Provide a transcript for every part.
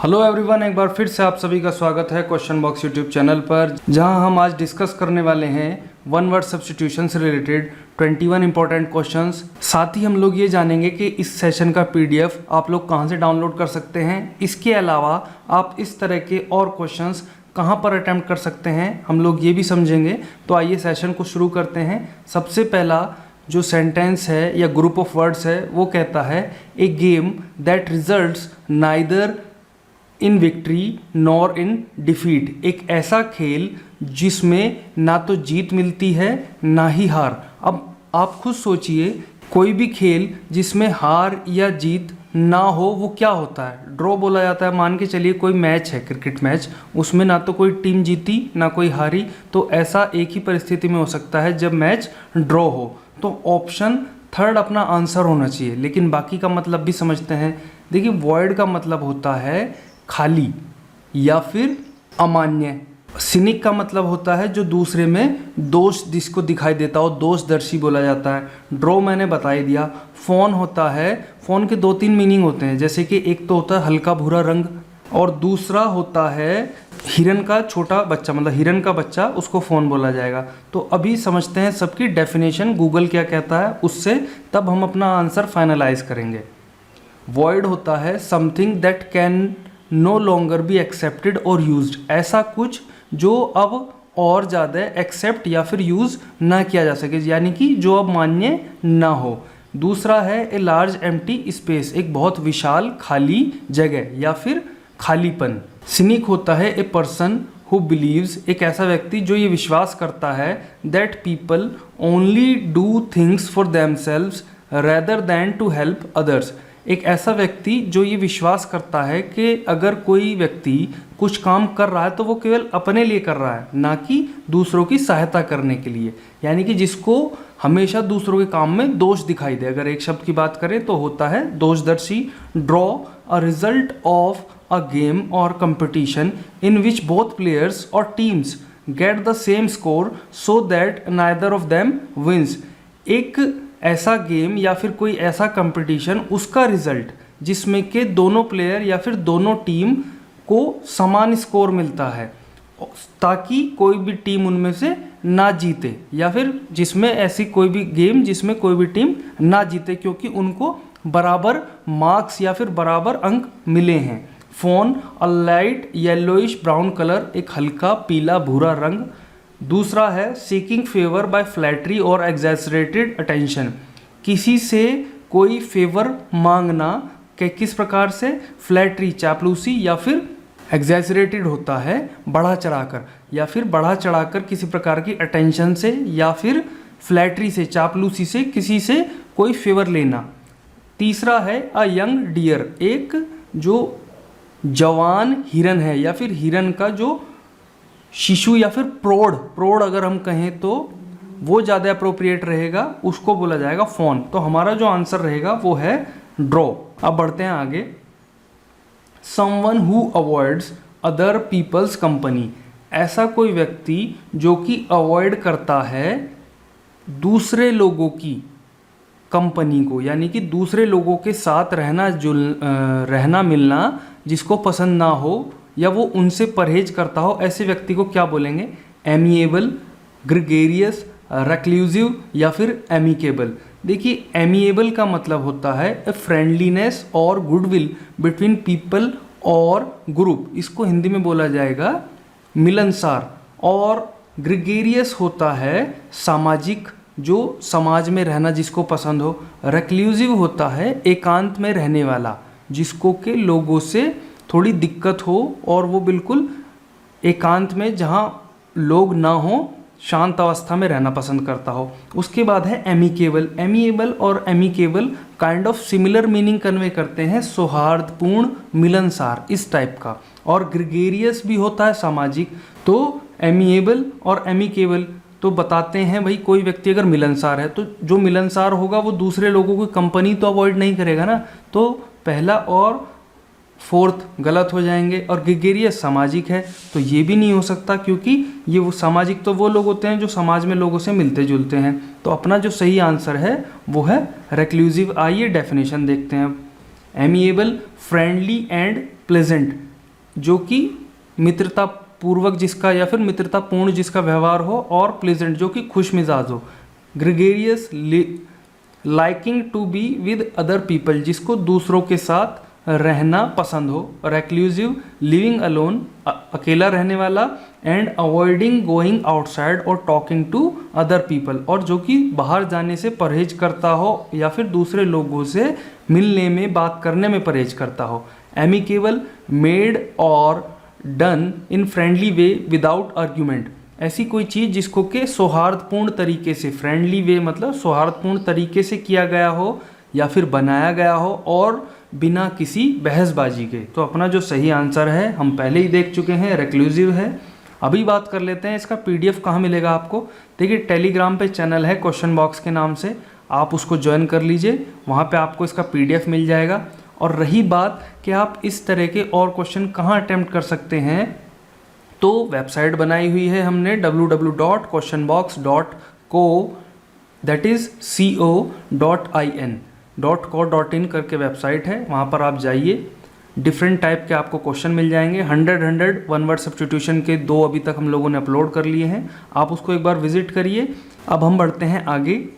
Hello everyone, एक बार फिर से आप सभी का स्वागत है क्वेश्चन बॉक्स यूट्यूब चैनल पर, जहां हम आज डिस्कस करने वाले हैं वन वर्ड सब्स्टिट्यूशन से रिलेटेड 21 इंपॉर्टेंट क्वेश्चंस। साथ ही हम लोग ये जानेंगे कि इस सेशन का पीडीएफ आप लोग कहां से डाउनलोड कर सकते हैं। इसके अलावा आप इस तरह के और क्वेश्चंस कहां पर अटेम्प्ट कर सकते हैं, हम लोग ये भी समझेंगे। तो आइए सेशन को शुरू करते हैं। सबसे पहला जो सेंटेंस है या ग्रुप ऑफ वर्ड्स है वो कहता है a game that results neither in victory nor in defeat. एक ऐसा खेल जिसमें ना तो जीत मिलती है ना ही हार। अब आप खुद सोचिए, कोई भी खेल जिसमें हार या जीत ना हो वो क्या होता है? ड्रॉ बोला जाता है। मान के चलिए कोई मैच है, क्रिकेट मैच, उसमें ना तो कोई टीम जीती ना कोई हारी, तो ऐसा एक ही परिस्थिति में हो सकता है जब मैच ड्रॉ हो। तो ऑप्शन थर्ड अपना आंसर होना चाहिए। लेकिन बाकी का मतलब भी समझते हैं। देखिए, वॉइड का मतलब होता है खाली या फिर अमान्य। सिनिक का मतलब होता है जो दूसरे में दोष जिसको दिखाई देता हो, दोषदर्शी बोला जाता है। ड्रॉ मैंने बता ही दिया। फोन होता है, फोन के 2-3 मीनिंग होते हैं, जैसे कि एक तो होता है हल्का भूरा रंग और दूसरा होता है हिरन का छोटा बच्चा, मतलब हिरन का बच्चा, उसको फ़ोन बोला जाएगा। तो अभी समझते हैं सबकी डेफिनेशन, गूगल क्या कहता है उससे, तब हम अपना आंसर फाइनलाइज करेंगे। वॉइड होता है something that can no longer be accepted और यूज्ड। ऐसा कुछ जो अब और ज़्यादा एक्सेप्ट या फिर यूज़ ना किया जा सके, यानी कि जो अब मान्य ना हो। दूसरा है ए लार्ज एम्प्टी स्पेस, एक बहुत विशाल खाली जगह या फिर खालीपन। सिनिक होता है ए पर्सन हु बिलीव्स, एक ऐसा व्यक्ति जो ये विश्वास करता है that people only do things for themselves rather than to help others. एक ऐसा व्यक्ति जो ये विश्वास करता है कि अगर कोई व्यक्ति कुछ काम कर रहा है तो वो केवल अपने लिए कर रहा है, ना कि दूसरों की सहायता करने के लिए। यानी कि जिसको हमेशा दूसरों के काम में दोष दिखाई दे। अगर एक शब्द की बात करें तो होता है दोषदर्शी। Draw a result of a game or competition in which both players or teams get the same score so that neither of them wins. एक ऐसा गेम या फिर कोई ऐसा कंपटीशन, उसका रिजल्ट जिसमें के दोनों प्लेयर या फिर दोनों टीम को समान स्कोर मिलता है, ताकि कोई भी टीम उनमें से ना जीते, या फिर जिसमें ऐसी कोई भी गेम जिसमें कोई भी टीम ना जीते क्योंकि उनको बराबर मार्क्स या फिर बराबर अंक मिले हैं। फोन अ लाइट येलोइश ब्राउन कलर, एक हल्का पीला भूरा रंग। दूसरा है सीकिंग फेवर बाय फ्लैटरी और एग्जैजरेटेड अटेंशन, किसी से कोई फेवर मांगना कि किस प्रकार से? फ्लैटरी चापलूसी, या फिर एग्जैजरेटेड होता है बढ़ा चढ़ाकर, या फिर बढ़ा चढ़ाकर किसी प्रकार की अटेंशन से या फिर फ्लैटरी से, चापलूसी से किसी से कोई फेवर लेना। तीसरा है अ यंग डियर, एक जो जवान हिरन है या फिर हिरन का जो शिशु या फिर प्रौढ़ अगर हम कहें तो वो ज़्यादा अप्रोप्रिएट रहेगा, उसको बोला जाएगा फोन। तो हमारा जो आंसर रहेगा वो है ड्रॉ। अब बढ़ते हैं आगे। Someone who avoids other people's company, ऐसा कोई व्यक्ति जो कि अवॉइड करता है दूसरे लोगों की कंपनी को, यानी कि दूसरे लोगों के साथ रहना मिलना जिसको पसंद ना हो या वो उनसे परहेज करता हो, ऐसे व्यक्ति को क्या बोलेंगे? एमिएबल, ग्रेगेरियस, रेक्लूसिव या फिर एमिकेबल। देखिए, एमिएबल का मतलब होता है ए फ्रेंडलीनेस और गुडविल बिटवीन पीपल और ग्रुप, इसको हिंदी में बोला जाएगा मिलनसार। और ग्रेगेरियस होता है सामाजिक, जो समाज में रहना जिसको पसंद हो। रेक्लूसिव होता है एकांत में रहने वाला, जिसको के लोगों से थोड़ी दिक्कत हो और वो बिल्कुल एकांत में, जहाँ लोग ना हो, शांत अवस्था में रहना पसंद करता हो। उसके बाद है एमिकेबल। एमिएबल और amicable kind of similar meaning convey करते हैं, सौहार्दपूर्ण, मिलनसार, इस टाइप का। और ग्रेगेरियस भी होता है सामाजिक। तो एमिएबल और एमिकेबल तो बताते हैं भाई, कोई व्यक्ति अगर मिलनसार है तो जो मिलनसार होगा वो दूसरे लोगों की कंपनी तो अवॉइड नहीं करेगा ना, तो पहला और फोर्थ गलत हो जाएंगे। और ग्रेगेरियस सामाजिक है तो ये भी नहीं हो सकता, क्योंकि ये वो सामाजिक तो वो लोग होते हैं जो समाज में लोगों से मिलते जुलते हैं। तो अपना जो सही आंसर है वो है रेक्लूसिव। आइए डेफिनेशन देखते हैं। एमिएबल, फ्रेंडली एंड प्लेजेंट, जो कि मित्रता पूर्वक जिसका या फिर मित्रतापूर्ण जिसका व्यवहार हो, और प्लेजेंट जो कि खुश मिजाज हो। Gregarious liking to be with other people जिसको दूसरों के साथ रहना पसंद हो। रेक्लूसिव लिविंग अलोन अकेला रहने वाला। एंड अवॉइडिंग गोइंग आउटसाइड और टॉकिंग टू अदर पीपल और जो कि बाहर जाने से परहेज करता हो या फिर दूसरे लोगों से मिलने में बात करने में परहेज करता हो। एमिकेबल मेड और done in friendly way without argument ऐसी कोई चीज़ जिसको कि सौहार्दपूर्ण तरीके से, फ्रेंडली वे मतलब सौहार्दपूर्ण तरीके से किया गया हो या फिर बनाया गया हो और बिना किसी बहसबाजी के। तो अपना जो सही आंसर है हम पहले ही देख चुके हैं, रेक्लूसिव है। अभी बात कर लेते हैं इसका पीडीएफ कहाँ मिलेगा आपको। देखिए टेलीग्राम पे चैनल है क्वेश्चन बॉक्स के नाम से, आप उसको ज्वाइन कर लीजिए, वहाँ पे आपको इसका पीडीएफ मिल जाएगा। और रही बात कि आप इस तरह के और क्वेश्चन कहाँ अटेम्प्ट कर सकते हैं, तो वेबसाइट बनाई हुई है हमने www.questionbox.co, दैट इज़ co.in करके वेबसाइट है, वहाँ पर आप जाइए। डिफरेंट टाइप के आपको क्वेश्चन मिल जाएंगे। 100 वन वर्ड सब्स्टिट्यूशन के 2 अभी तक हम लोगों ने अपलोड कर लिए हैं, आप उसको एक बार विजिट करिए। अब हम बढ़ते हैं आगे।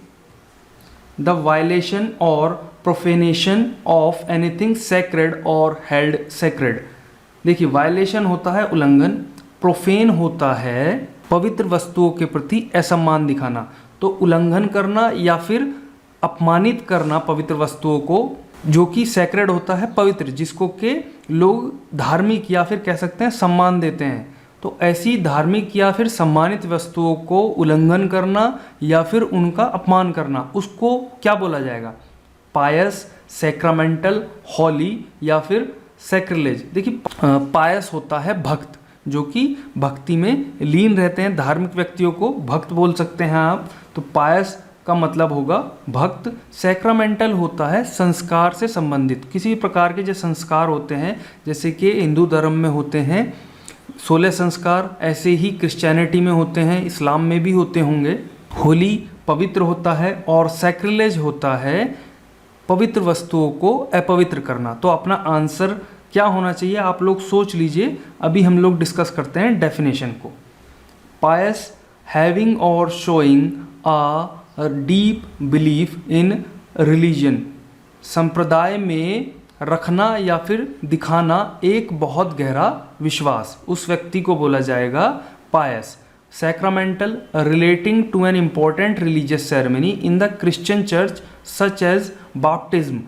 द वायलेशन और प्रोफेनेशन ऑफ एनीथिंग सेक्रेड और हेल्ड सेक्रेड। देखिए वायलेशन होता है उल्लंघन, प्रोफेन होता है पवित्र वस्तुओं के प्रति असम्मान दिखाना। तो उल्लंघन करना या फिर अपमानित करना पवित्र वस्तुओं को, जो कि सैक्रेड होता है पवित्र, जिसको के लोग धार्मिक या फिर कह सकते हैं सम्मान देते हैं। तो ऐसी धार्मिक या फिर सम्मानित वस्तुओं को उल्लंघन करना या फिर उनका अपमान करना, उसको क्या बोला जाएगा? पायस, सैक्रामेंटल, हॉली या फिर सैक्रिलेज। देखिए पायस होता है भक्त, जो कि भक्ति में लीन रहते हैं, धार्मिक व्यक्तियों को भक्त बोल सकते हैं आप। तो पायस का मतलब होगा भक्त। सैक्रामेंटल होता है संस्कार से संबंधित, किसी प्रकार के जो संस्कार होते हैं, जैसे कि हिंदू धर्म में होते हैं 16 संस्कार, ऐसे ही क्रिश्चियनिटी में होते हैं, इस्लाम में भी होते होंगे। होली पवित्र होता है और सैक्रिलेज होता है पवित्र वस्तुओं को अपवित्र करना। तो अपना आंसर क्या होना चाहिए आप लोग सोच लीजिए, अभी हम लोग डिस्कस करते हैं डेफिनेशन को। पायस हैविंग और showing a deep belief in religion, संप्रदाय में रखना या फिर दिखाना एक बहुत गहरा विश्वास, उस व्यक्ति को बोला जाएगा pious. Sacramental relating to an important religious ceremony in the Christian church such as baptism,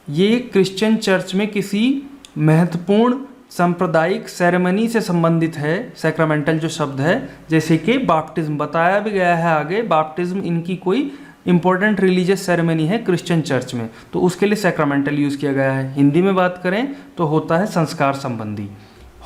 ये क्रिश्चियन चर्च में किसी महत्वपूर्ण सांप्रदायिक सेरेमनी से संबंधित है। सैक्रामेंटल जो शब्द है, जैसे कि बाप्टिज्म बताया भी गया है आगे, बाप्टिज्म इनकी कोई इंपॉर्टेंट रिलीजियस सेरेमनी है क्रिश्चियन चर्च में, तो उसके लिए सैक्रामेंटल यूज़ किया गया है। हिंदी में बात करें तो होता है संस्कार संबंधी।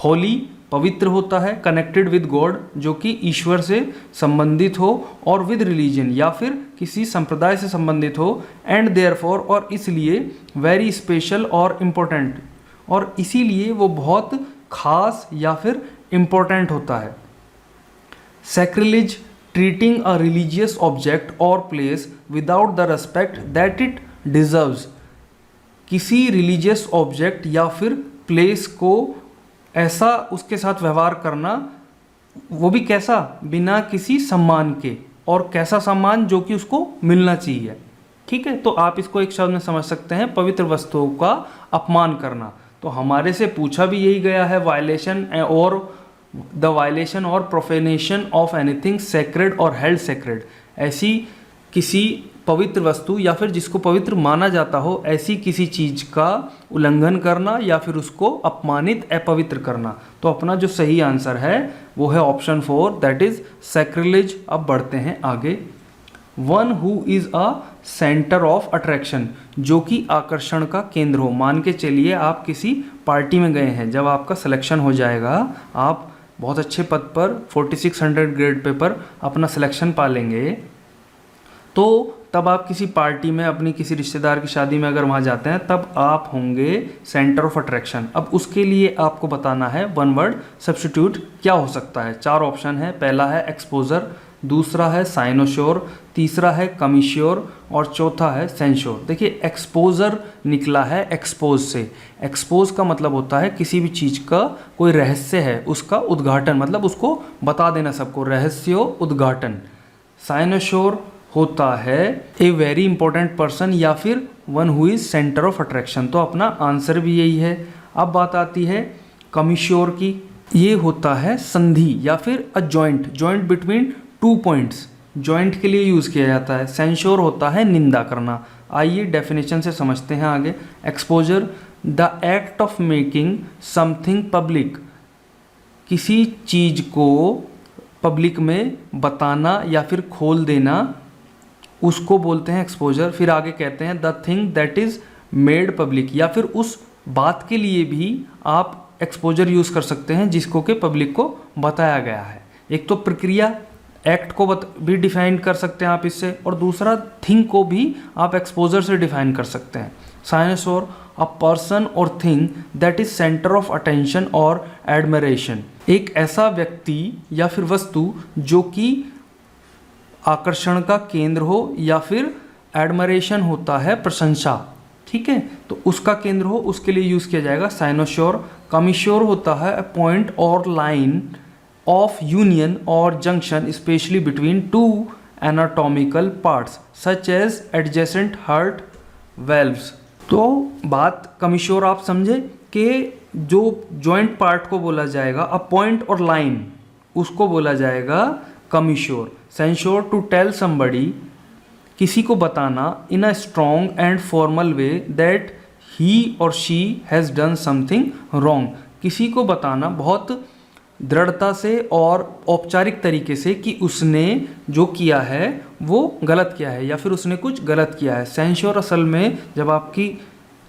होली पवित्र होता है, कनेक्टेड विद गॉड, जो कि ईश्वर से संबंधित हो, और विद रिलीजन या फिर किसी संप्रदाय से संबंधित हो। एंड देयरफॉर और इसलिए, वेरी स्पेशल और इम्पोर्टेंट, और इसीलिए वो बहुत खास या फिर इम्पोर्टेंट होता है। Sacrilege treating a religious object or place without the respect that it deserves, किसी रिलीजियस ऑब्जेक्ट या फिर प्लेस को ऐसा उसके साथ व्यवहार करना, वो भी कैसा, बिना किसी सम्मान के, और कैसा सम्मान जो कि उसको मिलना चाहिए। ठीक है, तो आप इसको एक शब्द में समझ सकते हैं, पवित्र वस्तुओं का अपमान करना। तो हमारे से पूछा भी यही गया है, वायलेशन और द वायलेशन और प्रोफेनेशन ऑफ एनीथिंग सेक्रेड और हेल्ड सेक्रेड, ऐसी किसी पवित्र वस्तु या फिर जिसको पवित्र माना जाता हो, ऐसी किसी चीज़ का उल्लंघन करना या फिर उसको अपमानित, अपवित्र करना। तो अपना जो सही आंसर है वो है ऑप्शन 4, दैट इज सैक्रिलेज। अब बढ़ते हैं आगे। One who is a centre of attraction, जो कि आकर्षण का केंद्र हो। मान के चलिए आप किसी पार्टी में गए हैं, जब आपका सिलेक्शन हो जाएगा, आप बहुत अच्छे पद पर 4600 ग्रेड पे पर अपना सिलेक्शन पा लेंगे, तो तब आप किसी पार्टी में, अपनी किसी रिश्तेदार की शादी में अगर वहाँ जाते हैं, तब आप होंगे सेंटर ऑफ अट्रैक्शन। अब उसके लिए आपको बताना है वन वर्ड सब्स्टिट्यूट क्या हो सकता है। 4 ऑप्शन है। पहला है एक्सपोजर, दूसरा है साइनोश्योर, तीसरा है कमिश्योर और चौथा है सेंश्योर। देखिए एक्सपोजर निकला है एक्सपोज से। एक्सपोज का मतलब होता है किसी भी चीज़ का कोई रहस्य है उसका उद्घाटन, मतलब उसको बता देना सबको, रहस्य उद्घाटन। साइनोश्योर होता है ए वेरी इंपॉर्टेंट पर्सन या फिर one who is centre of attraction. तो अपना आंसर भी यही है। अब बात आती है कमिश्योर की। ये होता है संधि या फिर a joint, joint between two points, joint के लिए यूज़ किया जाता है। सेंश्योर होता है निंदा करना। आइए डेफिनेशन से समझते हैं आगे। Exposure the act of making something public, किसी चीज़ को पब्लिक में बताना या फिर खोल देना, उसको बोलते हैं एक्सपोजर। फिर आगे कहते हैं the thing that is made public, या फिर उस बात के लिए भी आप एक्सपोजर यूज़ कर सकते हैं जिसको कि पब्लिक को बताया गया है। एक तो प्रक्रिया एक्ट को भी डिफाइन कर सकते हैं आप इससे, और दूसरा थिंग को भी आप एक्सपोजर से डिफाइन कर सकते हैं। साइनोसोर अ पर्सन और thing that is centre of attention और एडमिरेशन, एक ऐसा व्यक्ति या फिर वस्तु जो कि आकर्षण का केंद्र हो या फिर एडमरेशन होता है प्रशंसा, ठीक है, तो उसका केंद्र हो, उसके लिए यूज़ किया जाएगा साइनोश्योर। कमिश्योर होता है अ पॉइंट और लाइन ऑफ यूनियन और junction specially between two anatomical parts such as adjacent heart valves. तो बात कमिश्योर आप समझे कि जो जॉइंट पार्ट को बोला जाएगा अ पॉइंट और लाइन, उसको बोला जाएगा कमिश्योर। सेंश्योर टू टेल समबडी, किसी को बताना in a strong and formal way that he or she has done something wrong, किसी को बताना बहुत दृढ़ता से और औपचारिक तरीके से कि उसने जो किया है वो गलत किया है या फिर उसने कुछ गलत किया है। सेंश्योर असल में जब आपकी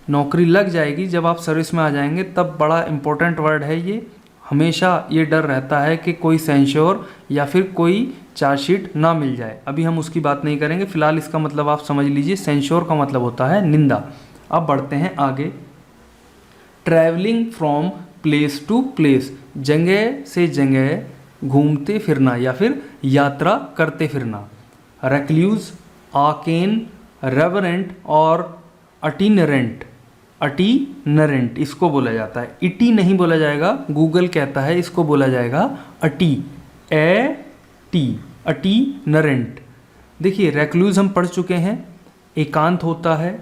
नौकरी लग जाएगी, जब आप सर्विस में आ जाएंगे, तब बड़ा इंपॉर्टेंट वर्ड है ये। हमेशा ये डर रहता है कि कोई सेंश्योर या फिर कोई चार्जशीट ना मिल जाए। अभी हम उसकी बात नहीं करेंगे, फिलहाल इसका मतलब आप समझ लीजिए। सेंश्योर का मतलब होता है निंदा। अब बढ़ते हैं आगे। Travelling from place to place, जगह से जगह घूमते फिरना या फिर यात्रा करते फिरना। रेक्ल्यूज, आर्केन, रेवरेंट और अटिनरेंट, अटीनरेंट इसको बोला जाता है। इटी नहीं बोला जाएगा, गूगल कहता है इसको बोला जाएगा अटी, ए टी, अटीनरेंट। देखिए रेक्लूज हम पढ़ चुके हैं, एकांत होता है।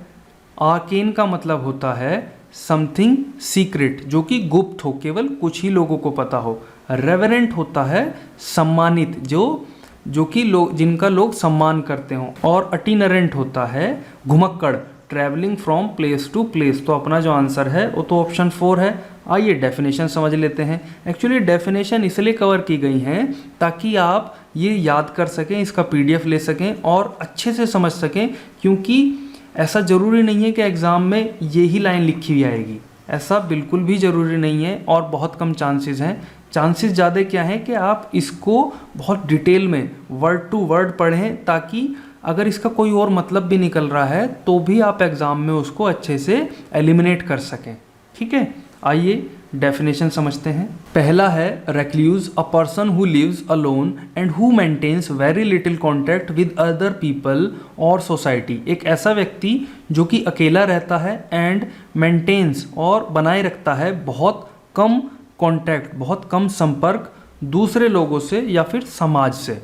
आर्केन का मतलब होता है समथिंग सीक्रेट, जो कि गुप्त हो, केवल कुछ ही लोगों को पता हो। रेवरेंट होता है सम्मानित, जो कि लोग, जिनका लोग सम्मान करते हों। और अटीनरेंट होता है घुमक्कड़, travelling from place to place. तो अपना जो आंसर है वो तो ऑप्शन 4 है। आइए डेफिनेशन समझ लेते हैं। एक्चुअली डेफिनेशन इसलिए कवर की गई हैं ताकि आप ये याद कर सकें, इसका PDF ले सकें और अच्छे से समझ सकें, क्योंकि ऐसा ज़रूरी नहीं है कि एग्ज़ाम में ये ही लाइन लिखी हुई आएगी, ऐसा बिल्कुल भी ज़रूरी नहीं है और बहुत कम चांसेस हैं। चांसेस ज़्यादा क्या हैं कि आप इसको बहुत डिटेल में वर्ड टू वर्ड पढ़ें, ताकि अगर इसका कोई और मतलब भी निकल रहा है तो भी आप एग्ज़ाम में उसको अच्छे से एलिमिनेट कर सकें, ठीक है। आइए डेफिनेशन समझते हैं। पहला है recluse, a person who lives alone and who maintains very little contact with other people और सोसाइटी। एक ऐसा व्यक्ति जो कि अकेला रहता है एंड मेंटेन्स और बनाए रखता है बहुत कम कॉन्टैक्ट, बहुत कम संपर्क दूसरे लोगों से या फिर समाज से।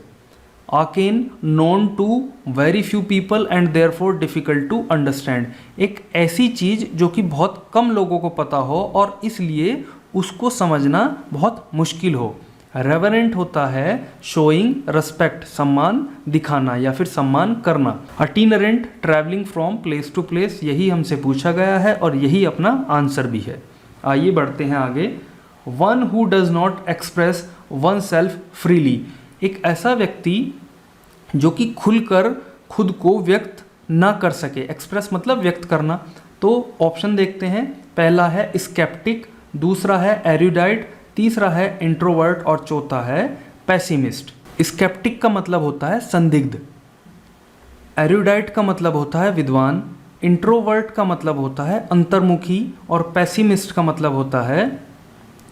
Arcane, known to very few people and therefore difficult to understand, एक ऐसी चीज़ जो कि बहुत कम लोगों को पता हो और इसलिए उसको समझना बहुत मुश्किल हो। रेवरेंट होता है शोइंग रिस्पेक्ट, सम्मान दिखाना या फिर सम्मान करना। Itinerant, travelling from place to place, यही हमसे पूछा गया है और यही अपना आंसर भी है। आइए बढ़ते हैं आगे। One who does not express one self freely, एक ऐसा व्यक्ति जो कि खुलकर खुद को व्यक्त ना कर सके। एक्सप्रेस मतलब व्यक्त करना। तो ऑप्शन देखते हैं। पहला है स्केप्टिक, दूसरा है एरुडाइट, तीसरा है इंट्रोवर्ट और चौथा है पेसिमिस्ट। स्केप्टिक का मतलब होता है संदिग्ध, एरुडाइट का मतलब होता है विद्वान, इंट्रोवर्ट का मतलब होता है अंतर्मुखी और पेसिमिस्ट का मतलब होता है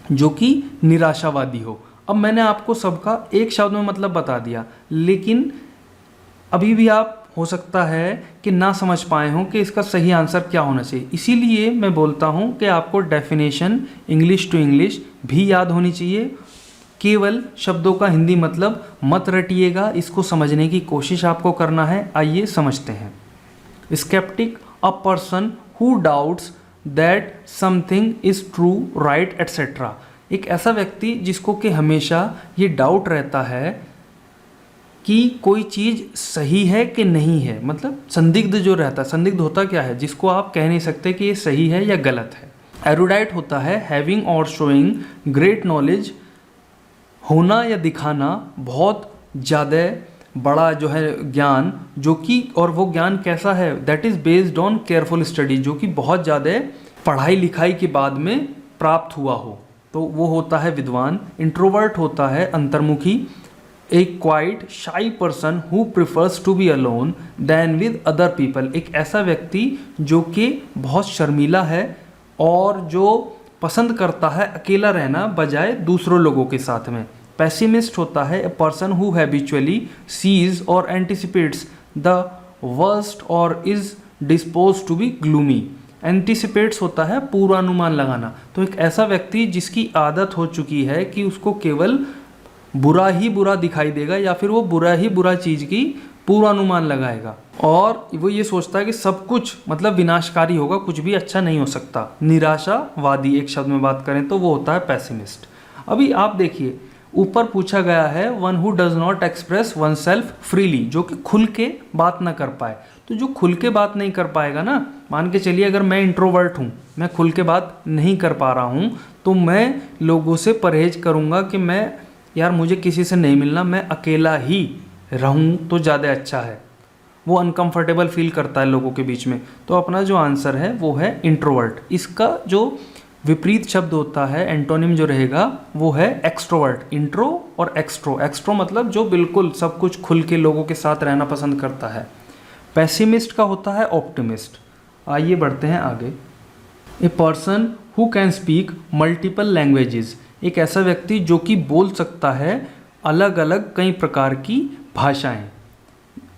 जो कि निराशावादी हो। अब मैंने आपको सबका एक शब्द में मतलब बता दिया, लेकिन अभी भी आप हो सकता है कि ना समझ पाए हों कि इसका सही आंसर क्या होना चाहिए। इसीलिए मैं बोलता हूं कि आपको डेफिनेशन इंग्लिश टू इंग्लिश भी याद होनी चाहिए। केवल शब्दों का हिंदी मतलब मत रटिएगा, इसको समझने की कोशिश आपको करना है। आइए समझते हैं। Sceptic, a person who doubts that something is true, right et cetera. एक ऐसा व्यक्ति जिसको कि हमेशा ये डाउट रहता है कि कोई चीज़ सही है कि नहीं है, मतलब संदिग्ध जो रहता है। संदिग्ध होता क्या है? जिसको आप कह नहीं सकते कि ये सही है या गलत है। एरुडाइट होता है हैविंग और शोइंग ग्रेट नॉलेज, होना या दिखाना बहुत ज़्यादा बड़ा जो है ज्ञान, जो कि और वो ज्ञान कैसा है? That is based on careful study, जो कि बहुत ज़्यादा पढ़ाई लिखाई के बाद में प्राप्त हुआ हो, तो वो होता है विद्वान। इंट्रोवर्ट होता है अंतर्मुखी, a quite shy person who prefers to be alone than with other people. एक ऐसा व्यक्ति जो कि बहुत शर्मीला है और जो पसंद करता है अकेला रहना बजाय दूसरों लोगों के साथ में। पेसिमिस्ट होता है a person who habitually sees or anticipates the worst or is dispose to be gloomy. Anticipates होता है पूर्वानुमान लगाना। तो एक ऐसा व्यक्ति जिसकी आदत हो चुकी है कि उसको केवल बुरा ही बुरा दिखाई देगा या फिर वो बुरा ही बुरा चीज़ की पूर्वानुमान लगाएगा, और वो ये सोचता है कि सब कुछ मतलब विनाशकारी होगा, कुछ भी अच्छा नहीं हो सकता। निराशावादी एक शब्द में बात करें तो वो होता है पेसिमिस्ट। अभी आप देखिए, ऊपर पूछा गया है one who does not express one self freely, जो कि खुल के बात ना कर पाए। तो जो खुल के बात नहीं कर पाएगा ना, मान के चलिए अगर मैं इंट्रोवर्ट हूँ, मैं खुल के बात नहीं कर पा रहा हूँ, तो मैं लोगों से परहेज करूँगा कि मैं यार मुझे किसी से नहीं मिलना, मैं अकेला ही रहूं तो ज़्यादा अच्छा है। वो अनकंफर्टेबल फील करता है लोगों के बीच में। तो अपना जो आंसर है वो है इंट्रोवर्ट। इसका जो विपरीत शब्द होता है, एंटोनिम जो रहेगा वो है एक्सट्रोवर्ट। इंट्रो और एक्सट्रो, एक्सट्रो मतलब जो बिल्कुल सब कुछ खुल के लोगों के साथ रहना पसंद करता है। पेसिमिस्ट का होता है ऑप्टिमिस्ट। आइए बढ़ते हैं आगे। ए person who can speak multiple languages, एक ऐसा व्यक्ति जो कि बोल सकता है अलग अलग कई प्रकार की भाषाएं।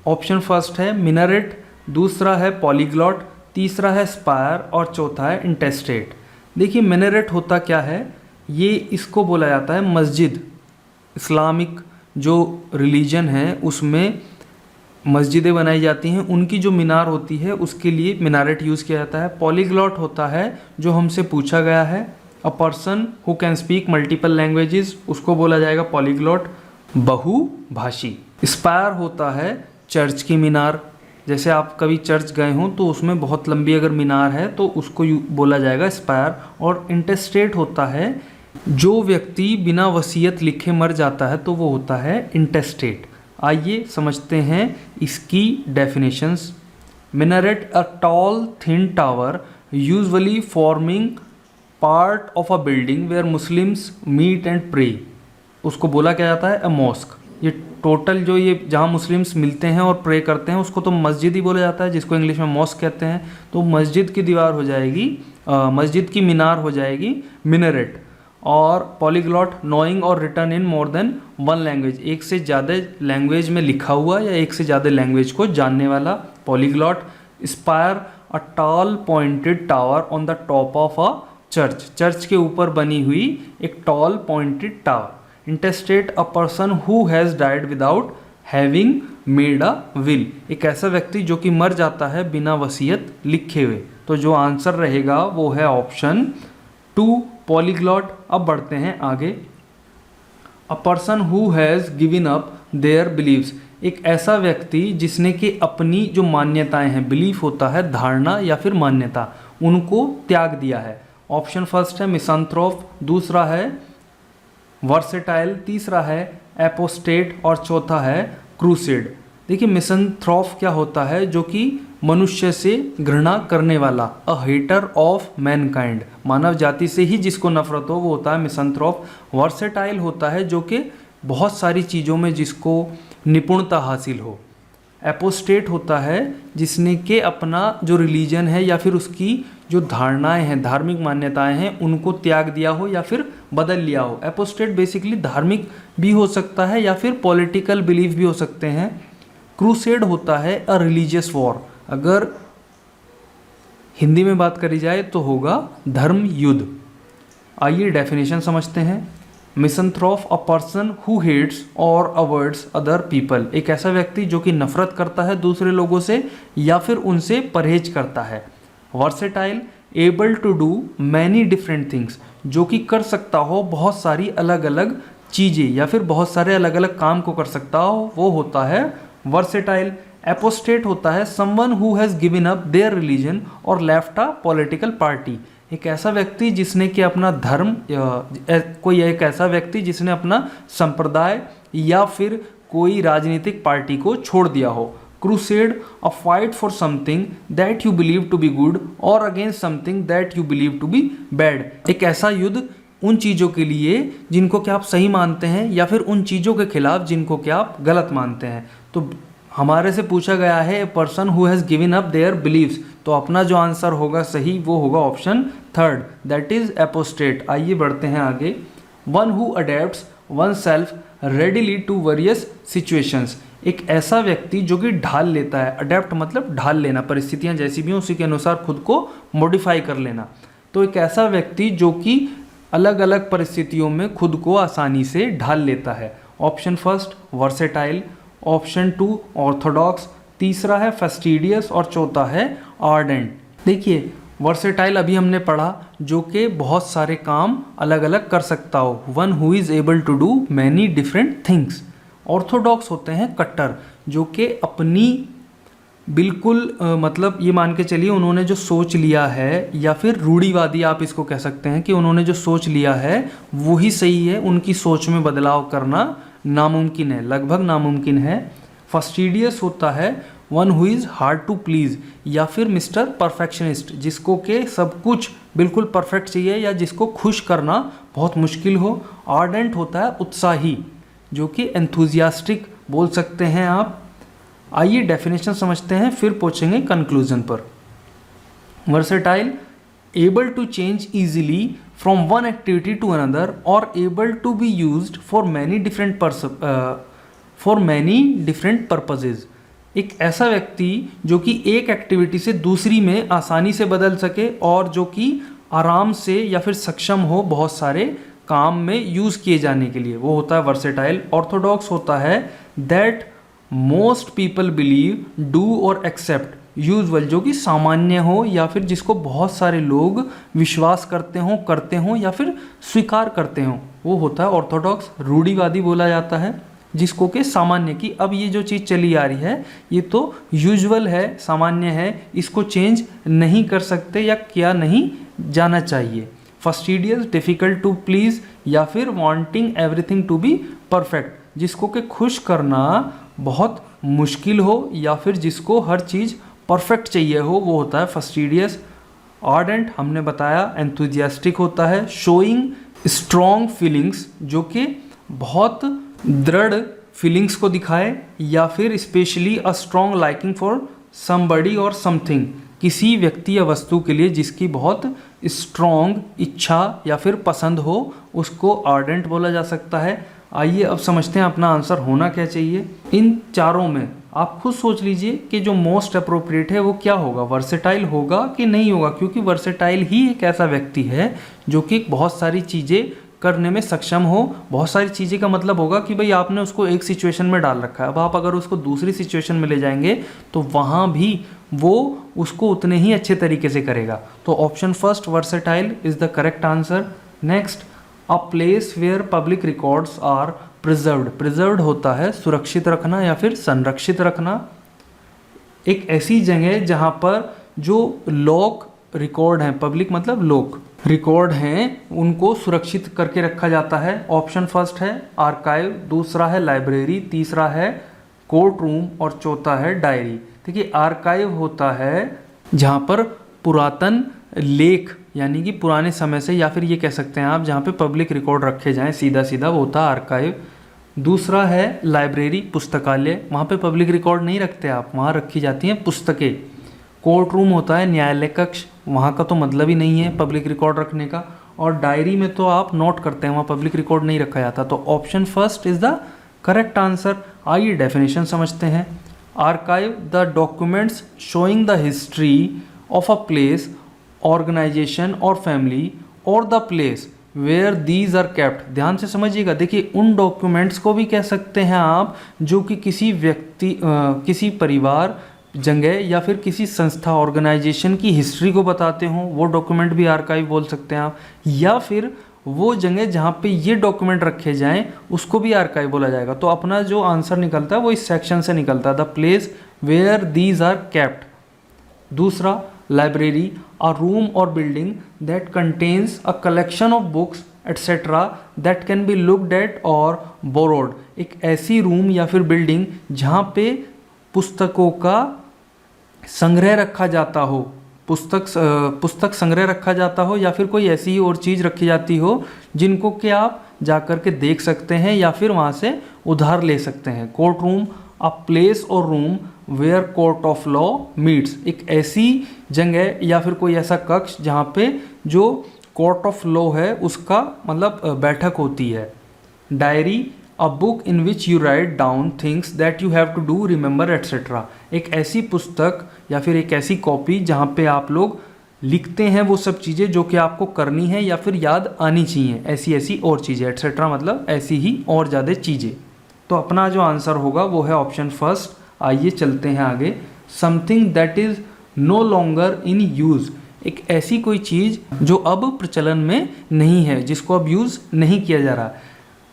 ऑप्शन फर्स्ट है मिनरेट, दूसरा है पॉलीग्लॉट, तीसरा है स्पायर और चौथा है इंटेस्टेट। देखिए मिनरेट होता क्या है? ये इसको बोला जाता है मस्जिद। इस्लामिक जो रिलीजन है उसमें मस्जिदें बनाई जाती हैं, उनकी जो मीनार होती है उसके लिए मिनारेट यूज़ किया जाता है। पॉलीग्लॉट होता है जो हमसे पूछा गया है, अ person who can speak multiple languages, उसको बोला जाएगा पॉलीग्लॉट, बहुभाषी। स्पायर होता है चर्च की मीनार, जैसे आप कभी चर्च गए हों तो उसमें बहुत लंबी अगर मीनार है तो उसको बोला जाएगा स्पायर। और इंटेस्टेट होता है जो व्यक्ति बिना वसीयत लिखे मर जाता है तो वो होता है इंटेस्टेट। आइए समझते हैं इसकी definitions. Minaret, a tall thin tower usually forming part of a building where Muslims meet and pray, उसको बोला क्या जाता है? A mosque. ये टोटल जो ये जहाँ मुस्लिम्स मिलते हैं और प्रे करते हैं उसको तो मस्जिद ही बोला जाता है, जिसको इंग्लिश में मॉस्क कहते हैं। तो मस्जिद की दीवार हो जाएगी, मस्जिद की मीनार हो जाएगी मिनारेट। और polyglot, knowing or written in more than one language, एक से ज़्यादा लैंग्वेज में लिखा हुआ या एक से ज़्यादा लैंग्वेज को जानने वाला polyglot. Spire, a tall pointed tower on the top of a church, church के ऊपर बनी हुई एक tall pointed tower. Intestate, a person who has died without having made a will, एक ऐसा व्यक्ति जो कि मर जाता है बिना वसीयत लिखे हुए। तो जो आंसर रहेगा वो है ऑप्शन 2 पॉलीग्लॉट। अब बढ़ते हैं आगे। A person who has given up their beliefs, एक ऐसा व्यक्ति जिसने कि अपनी जो मान्यताएं हैं, बिलीफ होता है धारणा या फिर मान्यता, उनको त्याग दिया है। ऑप्शन फर्स्ट है मिसांथ्रोप, दूसरा है वर्सेटाइल, तीसरा है एपोस्टेट और चौथा है क्रूसेड। देखिए मिसांथ्रोप क्या होता है? जो कि मनुष्य से घृणा करने वाला, अ हेटर ऑफ मैनकाइंड, मानव जाति से ही जिसको नफरत हो वो होता है मिसांथ्रोप। वर्सेटाइल होता है जो कि बहुत सारी चीज़ों में जिसको निपुणता हासिल हो। एपोस्टेट होता है जिसने के अपना जो रिलीजन है या फिर उसकी जो धारणाएं हैं, धार्मिक मान्यताएं हैं, उनको त्याग दिया हो या फिर बदल लिया हो। एपोस्टेट बेसिकली धार्मिक भी हो सकता है या फिर पॉलिटिकल बिलीफ भी हो सकते हैं। क्रूसेड होता है अ रिलीजियस वॉर, अगर हिंदी में बात करी जाए तो होगा धर्म युद्ध। आइए डेफिनेशन समझते हैं। मिसंथ्रोप अ पर्सन हु हेट्स और अवॉइड्स अदर पीपल, एक ऐसा व्यक्ति जो कि नफरत करता है दूसरे लोगों से या फिर उनसे परहेज करता है। Versatile, able to do many different things, जो कि कर सकता हो बहुत सारी अलग अलग चीज़ें या फिर बहुत सारे अलग अलग काम को कर सकता हो, वो होता है वर्सेटाइल। एपोस्टेट होता है someone who has given up their religion और लेफ्ट अ पॉलिटिकल पार्टी, एक ऐसा व्यक्ति जिसने कि अपना धर्म कोई एक ऐसा व्यक्ति जिसने अपना संप्रदाय या फिर कोई राजनीतिक पार्टी को छोड़ दिया हो। Crusade, a fight for something that you believe to be good or against something that you believe to be bad, एक ऐसा युद्ध उन चीज़ों के लिए जिनको कि आप सही मानते हैं या फिर उन चीज़ों के खिलाफ जिनको कि आप गलत मानते हैं। तो हमारे से पूछा गया है a person who has given up their beliefs, तो अपना जो आंसर होगा सही वो होगा option third, that is apostate. आइए बढ़ते हैं आगे। One who adapts one self readily to various situations, एक ऐसा व्यक्ति जो कि ढाल लेता है। अडेप्ट मतलब ढाल लेना, परिस्थितियां जैसी भी हों उसी के अनुसार खुद को मॉडिफाई कर लेना। तो एक ऐसा व्यक्ति जो कि अलग अलग परिस्थितियों में खुद को आसानी से ढाल लेता है। Option first versatile, option two orthodox, तीसरा है फेस्टिडियस और चौथा है आर्डेंट। देखिए वर्सेटाइल अभी हमने पढ़ा, जो कि बहुत सारे काम अलग अलग कर सकता हो, one who is able to do many different things. Orthodox होते हैं कट्टर, जो कि अपनी बिल्कुल मतलब ये मान के चलिए उन्होंने जो सोच लिया है, या फिर रूढ़िवादी आप इसको कह सकते हैं कि उन्होंने जो सोच लिया है वही सही है, उनकी सोच में बदलाव करना नामुमकिन है, लगभग नामुमकिन है। फस्टिडियस होता है one who is hard to please या फिर मिस्टर परफेक्शनिस्ट, जिसको के सब कुछ बिल्कुल परफेक्ट चाहिए या जिसको खुश करना बहुत मुश्किल हो। आर्डेंट होता है उत्साही, जो कि एंथुजियास्टिक बोल सकते हैं आप। आइए डेफिनेशन समझते हैं फिर पहुँचेंगे कंक्लूजन पर। Versatile, able to change easily from one activity to another or able to be used for many different purposes, एक ऐसा व्यक्ति जो कि एक एक्टिविटी से दूसरी में आसानी से बदल सके और जो कि आराम से या फिर सक्षम हो बहुत सारे काम में यूज़ किए जाने के लिए, वो होता है वर्सेटाइल। ऑर्थोडॉक्स होता है that most people believe, do और एक्सेप्ट, यूजुअल जो कि सामान्य हो या फिर जिसको बहुत सारे लोग विश्वास करते हों या फिर स्वीकार करते हों, वो होता है ऑर्थोडॉक्स। रूढ़िवादी बोला जाता है जिसको कि सामान्य की अब ये जो चीज़ चली आ रही है ये तो यूजुअल है, सामान्य है, इसको चेंज नहीं कर सकते या किया नहीं जाना चाहिए। फस्टिडियस, डिफ़िकल्ट टू प्लीज़ या फिर wanting everything to be perfect, जिसको कि खुश करना बहुत मुश्किल हो या फिर जिसको हर चीज़ परफेक्ट चाहिए हो, वो होता है फस्टिडियस। आर्डेंट हमने बताया एंथुजियास्टिक होता है, शोइंग स्ट्रॉन्ग फीलिंग्स, जो कि बहुत दृढ़ फीलिंग्स को दिखाए, या फिर specially a strong liking for somebody और समथिंग, किसी व्यक्ति या वस्तु के लिए जिसकी बहुत स्ट्रॉन्ग इच्छा या फिर पसंद हो, उसको आर्डेंट बोला जा सकता है। आइए अब समझते हैं अपना आंसर होना क्या चाहिए। इन चारों में आप खुद सोच लीजिए कि जो मोस्ट अप्रोप्रिएट है वो क्या होगा, वर्सेटाइल होगा कि नहीं होगा, क्योंकि वर्सेटाइल ही एक ऐसा व्यक्ति है जो कि बहुत सारी चीज़ें करने में सक्षम हो। बहुत सारी चीज़ें का मतलब होगा कि भाई आपने उसको एक सिचुएशन में डाल रखा है, अब आप अगर उसको दूसरी सिचुएशन में ले जाएंगे तो वहाँ भी वो उसको उतने ही अच्छे तरीके से करेगा। तो option first versatile is the correct answer. Next, a place where public records are preserved, preserved होता है सुरक्षित रखना या फिर संरक्षित रखना, एक ऐसी जगह जहाँ पर जो लोक रिकॉर्ड हैं, पब्लिक मतलब लोक रिकॉर्ड हैं, उनको सुरक्षित करके रखा जाता है। ऑप्शन फर्स्ट है आर्काइव, दूसरा है लाइब्रेरी, तीसरा है कोर्ट रूम और चौथा है डायरी। देखिए आर्काइव होता है जहाँ पर पुरातन लेख यानी कि पुराने समय से, या फिर ये कह सकते हैं आप जहाँ पे पब्लिक रिकॉर्ड रखे जाएं सीधा सीधा, वो होता है आर्काइव। दूसरा है लाइब्रेरी, पुस्तकालय, वहाँ पे पब्लिक रिकॉर्ड नहीं रखते आप, वहाँ रखी जाती हैं पुस्तकें। कोर्ट रूम होता है न्यायालय कक्ष, वहाँ का तो मतलब ही नहीं है पब्लिक रिकॉर्ड रखने का। और डायरी में तो आप नोट करते हैं, वहाँ पब्लिक रिकॉर्ड नहीं रखा जाता। तो option first is the correct answer. आइए डेफिनेशन समझते हैं। Archive the documents showing the history of a place, organization or family or the place where these are kept. ध्यान से समझिएगा, देखिए उन डॉक्यूमेंट्स को भी कह सकते हैं आप जो कि किसी व्यक्ति किसी परिवार, जगह या फिर किसी संस्था, ऑर्गेनाइजेशन की हिस्ट्री को बताते हों, वो डॉक्यूमेंट भी आर्काइव बोल सकते हैं आप। या फिर वो जगह जहाँ पे ये डॉक्यूमेंट रखे जाएं उसको भी आर्काइव बोला जाएगा। तो अपना जो आंसर निकलता है वो इस सेक्शन से निकलता है, the place where these are kept. दूसरा, library a room or building that contains a collection of books etcetera that can be looked at or borrowed. एक ऐसी रूम या फिर बिल्डिंग जहाँ पे पुस्तकों का संग्रह रखा जाता हो, पुस्तक संग्रह रखा जाता हो, या फिर कोई ऐसी ही और चीज़ रखी जाती हो जिनको कि आप जाकर के देख सकते हैं या फिर वहाँ से उधार ले सकते हैं। Court room a place or room where court of law meets. एक ऐसी जगह या फिर कोई ऐसा कक्ष जहाँ पे जो कोर्ट ऑफ लॉ है उसका मतलब बैठक होती है। Diary a book in which you write down things that you have to do, remember etcetera. एक ऐसी पुस्तक या फिर एक ऐसी कॉपी जहाँ पे आप लोग लिखते हैं वो सब चीज़ें जो कि आपको करनी है या फिर याद आनी चाहिए, ऐसी ऐसी और चीज़ें, एट्सेट्रा मतलब ऐसी ही और ज़्यादा चीज़ें। तो अपना जो आंसर होगा वो है ऑप्शन फर्स्ट। आइए चलते हैं आगे। Something that is no longer in use. एक ऐसी कोई चीज़ जो अब प्रचलन में नहीं है, जिसको अब यूज़ नहीं किया जा रहा।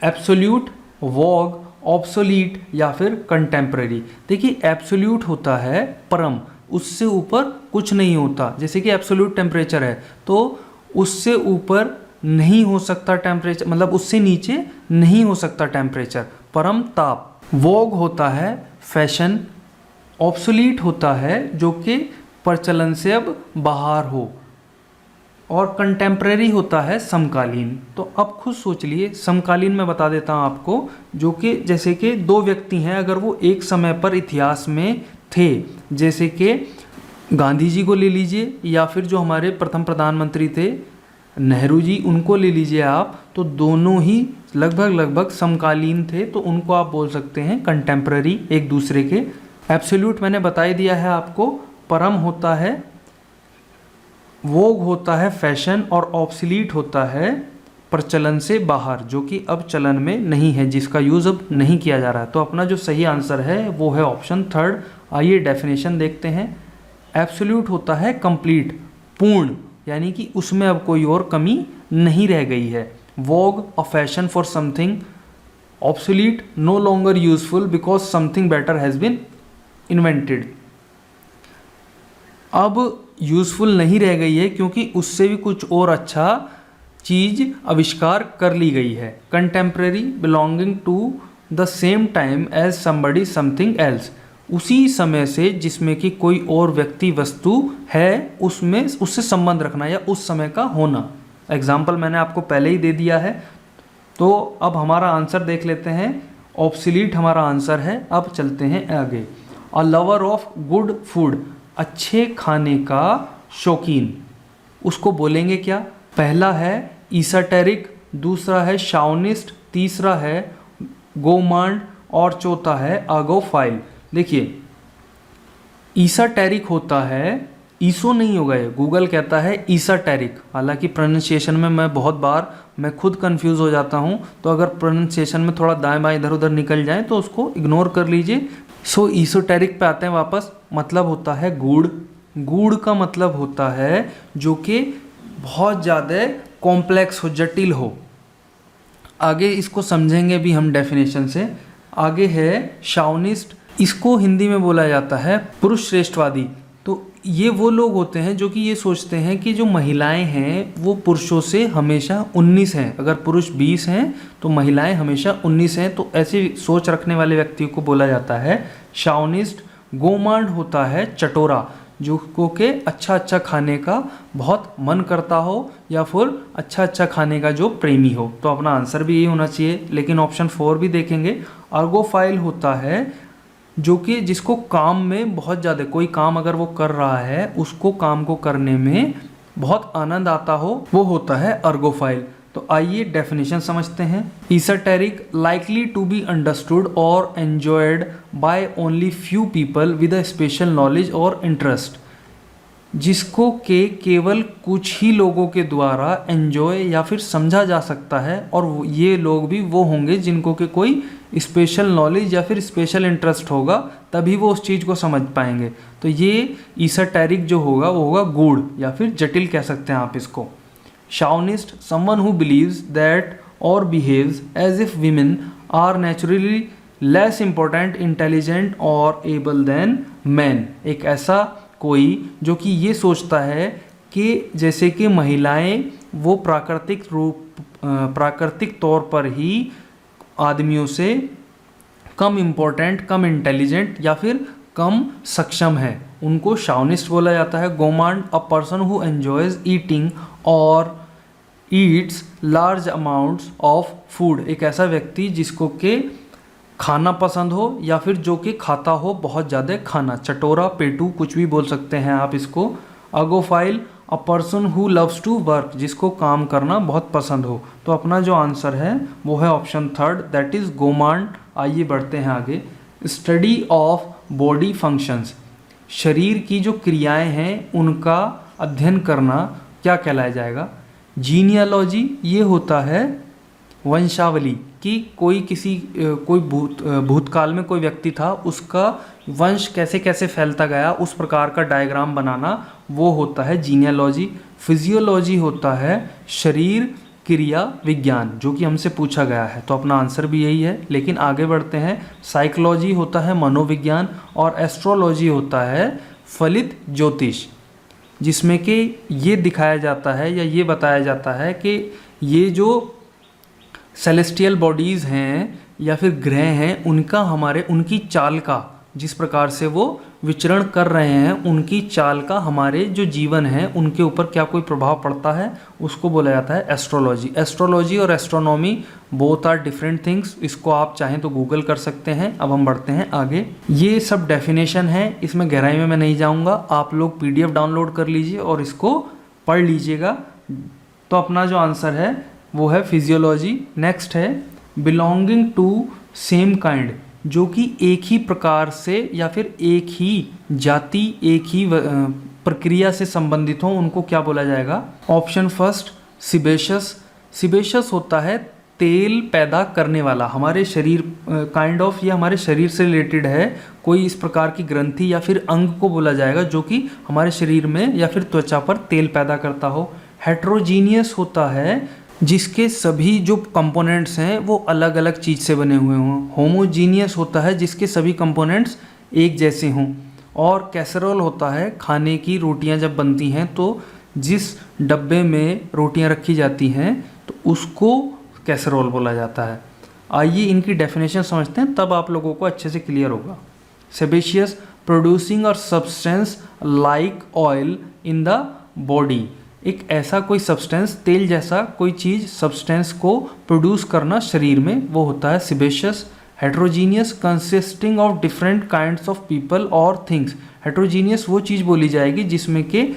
एब्सोल्यूट, वॉग, ऑब्सोलीट या फिर कंटेम्प्रेरी। देखिए एब्सोल्यूट होता है परम, उससे ऊपर कुछ नहीं होता। जैसे कि एब्सोल्यूट टेम्परेचर है तो उससे ऊपर नहीं हो सकता टेम्परेचर, मतलब उससे नीचे नहीं हो सकता टेम्परेचर, परम ताप। वॉग होता है फैशन, ऑब्सोलीट होता है जो कि प्रचलन से अब बाहर हो, और कंटेम्प्रेरी होता है समकालीन। तो अब खुद सोच लिए, समकालीन में बता देता हूँ आपको, जो कि जैसे कि दो व्यक्ति हैं, अगर वो एक समय पर इतिहास में थे, जैसे कि गांधी जी को ले लीजिए या फिर जो हमारे प्रथम प्रधानमंत्री थे नेहरू जी, उनको ले लीजिए आप, तो दोनों ही लगभग समकालीन थे, तो उनको आप बोल सकते हैं कंटेम्प्रेरी एक दूसरे के। एब्सोल्यूट मैंने बता ही दिया है आपको, परम होता है, वोग होता है फैशन, और ऑब्सोलीट होता है प्रचलन से बाहर, जो कि अब चलन में नहीं है, जिसका यूज़ अब नहीं किया जा रहा है। तो अपना जो सही आंसर है वो है ऑप्शन थर्ड। आइए डेफिनेशन देखते हैं। एब्सोल्यूट होता है कंप्लीट, पूर्ण, यानी कि उसमें अब कोई और कमी नहीं रह गई है। Vogue a fashion for something, obsolete no longer useful because something better has been invented. अब यूज़फुल नहीं रह गई है क्योंकि उससे भी कुछ और अच्छा चीज़ आविष्कार कर ली गई है। Contemporary belonging to the same time as somebody something else, उसी समय से जिसमें कि कोई और व्यक्ति वस्तु है, उसमें उससे संबंध रखना या उस समय का होना। एग्जाम्पल मैंने आपको पहले ही दे दिया है। तो अब हमारा आंसर देख लेते हैं। ऑब्सोलीट हमारा आंसर है। अब चलते हैं आगे। A lover of good food, अच्छे खाने का शौकीन, उसको बोलेंगे क्या? पहला है ईसाटेरिक, दूसरा है शाउनिस्ट, तीसरा है गोमांड और चौथा है आगोफाइल। देखिए ईसाटेरिक होता है, ईसो नहीं होगा, ये गूगल कहता है ईसाटेरिक। हालांकि प्रोनाउंसिएशन में मैं खुद कंफ्यूज हो जाता हूँ, तो अगर प्रोनाउंसिएशन में थोड़ा दाएं बाएं इधर उधर निकल जाए तो उसको इग्नोर कर लीजिए। सो ईसोटेरिक पे आते हैं वापस। मतलब होता है गूढ़, गूढ़ का मतलब होता है जो कि बहुत ज़्यादा कॉम्प्लेक्स हो, जटिल हो। आगे इसको समझेंगे भी हम डेफिनेशन से। आगे है शाउनिस्ट, इसको हिंदी में बोला जाता है पुरुष श्रेष्ठवादी। तो ये वो लोग होते हैं जो कि ये सोचते हैं कि जो महिलाएं हैं वो पुरुषों से हमेशा 19 हैं, अगर पुरुष 20 हैं तो महिलाएं हमेशा 19 हैं। तो ऐसी सोच रखने वाले व्यक्ति को बोला जाता है शाउनिस्ट। गोमांड होता है चटोरा, जो को के अच्छा खाने का बहुत मन करता हो या फिर अच्छा खाने का जो प्रेमी हो। तो अपना आंसर भी यही होना चाहिए, लेकिन ऑप्शन 4 भी देखेंगे। आर्गोफाइल होता है जो कि जिसको काम में बहुत ज़्यादा, कोई काम अगर वो कर रहा है उसको काम को करने में बहुत आनंद आता हो, वो होता है अर्गोफाइल। तो आइए डेफिनेशन समझते हैं। Esoteric, likely to be understood or enjoyed by only few people with a special knowledge or interest, जिसको के केवल कुछ ही लोगों के द्वारा एंजॉय या फिर समझा जा सकता है, और ये लोग भी वो होंगे जिनको के कोई स्पेशल नॉलेज या फिर स्पेशल इंटरेस्ट होगा, तभी वो उस चीज़ को समझ पाएंगे। तो ये ईसोटेरिक जो होगा वो होगा गूढ़ या फिर जटिल कह सकते हैं आप इसको। Chauvinist, someone who believes that or behaves as if women are naturally less important, intelligent or able than man, एक ऐसा कोई जो कि ये सोचता है कि जैसे कि महिलाएं वो प्राकृतिक तौर पर ही आदमियों से कम इम्पोर्टेंट, कम इंटेलिजेंट या फिर कम सक्षम है, उनको शाउनिस्ट बोला जाता है। Gourmand, a person who enjoys eating or eats large amounts of food, एक ऐसा व्यक्ति जिसको के खाना पसंद हो या फिर जो कि खाता हो बहुत ज़्यादा खाना, चटोरा, पेटू, कुछ भी बोल सकते हैं आप इसको। Ergophile, a person who loves to work, जिसको काम करना बहुत पसंद हो। तो अपना जो आंसर है वो है ऑप्शन थर्ड, दैट इज़ गोमांड। आइए बढ़ते हैं आगे। स्टडी ऑफ बॉडी फंक्शंस, शरीर की जो क्रियाएं हैं उनका अध्ययन करना क्या कहलाया जाएगा? जीनियोलॉजी, ये होता है वंशावली, कि कोई भूतकाल में कोई व्यक्ति था, उसका वंश कैसे कैसे फैलता गया, उस प्रकार का डायग्राम बनाना, वो होता है जीनियोलॉजी। फिजियोलॉजी होता है शरीर क्रिया विज्ञान, जो कि हमसे पूछा गया है, तो अपना आंसर भी यही है। लेकिन आगे बढ़ते हैं। साइकोलॉजी होता है मनोविज्ञान, और एस्ट्रोलॉजी होता है फलित ज्योतिष, जिसमें कि ये दिखाया जाता है या ये बताया जाता है कि ये जो सेलेस्टियल बॉडीज़ हैं या फिर ग्रह हैं, उनकी चाल का, जिस प्रकार से वो विचरण कर रहे हैं, उनकी चाल का हमारे जो जीवन है उनके ऊपर क्या कोई प्रभाव पड़ता है, उसको बोला जाता है एस्ट्रोलॉजी। एस्ट्रोलॉजी और astronomy both are different things, इसको आप चाहें तो गूगल कर सकते हैं। अब हम बढ़ते हैं आगे। ये सब डेफिनेशन है, इसमें गहराई में मैं नहीं जाऊँगा, आप लोग PDF डाउनलोड कर लीजिए और इसको पढ़ लीजिएगा। तो अपना जो आंसर है वो है फिजियोलॉजी। नेक्स्ट है बिलोंगिंग टू सेम काइंड, जो कि एक ही प्रकार से या फिर एक ही जाति, एक ही प्रक्रिया से संबंधित हो, उनको क्या बोला जाएगा? Option first sebaceous. सिबेशियस होता है तेल पैदा करने वाला, हमारे शरीर काइंड ऑफ, ये हमारे शरीर से रिलेटेड है, कोई इस प्रकार की ग्रंथि या फिर अंग को बोला जाएगा जो कि हमारे शरीर में या फिर त्वचा पर तेल पैदा करता हो। हेट्रोजीनियस होता है जिसके सभी जो कंपोनेंट्स हैं वो अलग अलग चीज़ से बने हुए हों। होमोजीनियस होता है जिसके सभी कंपोनेंट्स एक जैसे हों। और कैसरोल होता है, खाने की रोटियां जब बनती हैं तो जिस डब्बे में रोटियां रखी जाती हैं तो उसको कैसरोल बोला जाता है। आइए इनकी डेफिनेशन समझते हैं, तब आप लोगों को अच्छे से क्लियर होगा। Sebaceous, producing a substance like oil in the body, एक ऐसा कोई सब्सटेंस, तेल जैसा कोई चीज़, सब्सटेंस को प्रोड्यूस करना शरीर में, वो होता है sebaceous. Heterogeneous, consisting of different kinds of people और थिंग्स, हेट्रोजीनियस वो चीज़ बोली जाएगी जिसमें कि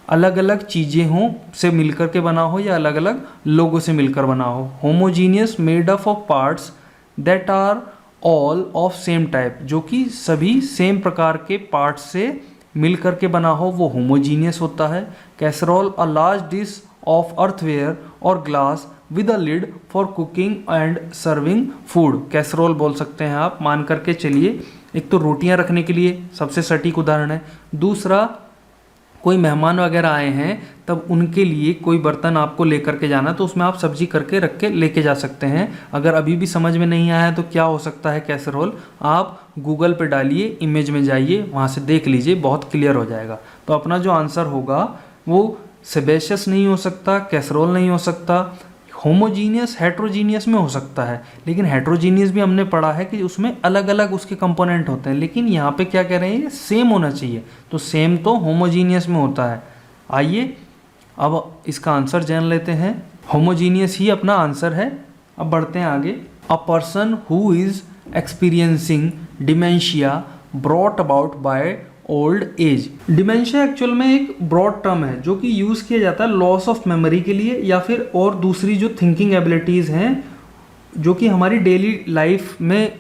अलग अलग चीज़ें हों से मिलकर के बना हो या अलग अलग लोगों से मिलकर बना हो। Homogeneous, made up of parts that are all of same type, जो कि सभी सेम प्रकार के पार्ट्स से मिल करके बना हो, वो होमोजीनियस होता है। Casserole, a large dish of earthenware or glass with a lid for cooking and serving food, casserole बोल सकते हैं आप, मान करके चलिए। एक तो रोटियां रखने के लिए सबसे सटीक उदाहरण है। दूसरा, कोई मेहमान वगैरह आए हैं तब उनके लिए कोई बर्तन आपको लेकर के जाना, तो उसमें आप सब्जी करके रख के लेके जा सकते हैं। अगर अभी भी समझ में नहीं आया तो क्या हो सकता है कैसरोल, आप गूगल पे डालिए, इमेज में जाइए, वहाँ से देख लीजिए, बहुत क्लियर हो जाएगा। तो अपना जो आंसर होगा वो सेबेशियस नहीं हो सकता, कैसरोल नहीं हो सकता, होमोजीनियस हेट्रोजीनियस में हो सकता है। लेकिन हेट्रोजीनियस भी हमने पढ़ा है कि उसमें अलग अलग उसके कंपोनेंट होते हैं, लेकिन यहाँ पे क्या कह रहे हैं, सेम होना चाहिए, तो सेम तो होमोजीनियस में होता है। आइए अब इसका आंसर जान लेते हैं। होमोजीनियस ही अपना आंसर है। अब बढ़ते हैं आगे। A person who is experiencing dementia brought about by old age. Dementia actual में एक ब्रॉड टर्म है जो कि यूज़ किया जाता है लॉस ऑफ मेमोरी के लिए या फिर और दूसरी जो थिंकिंग एबिलिटीज़ हैं जो कि हमारी डेली लाइफ में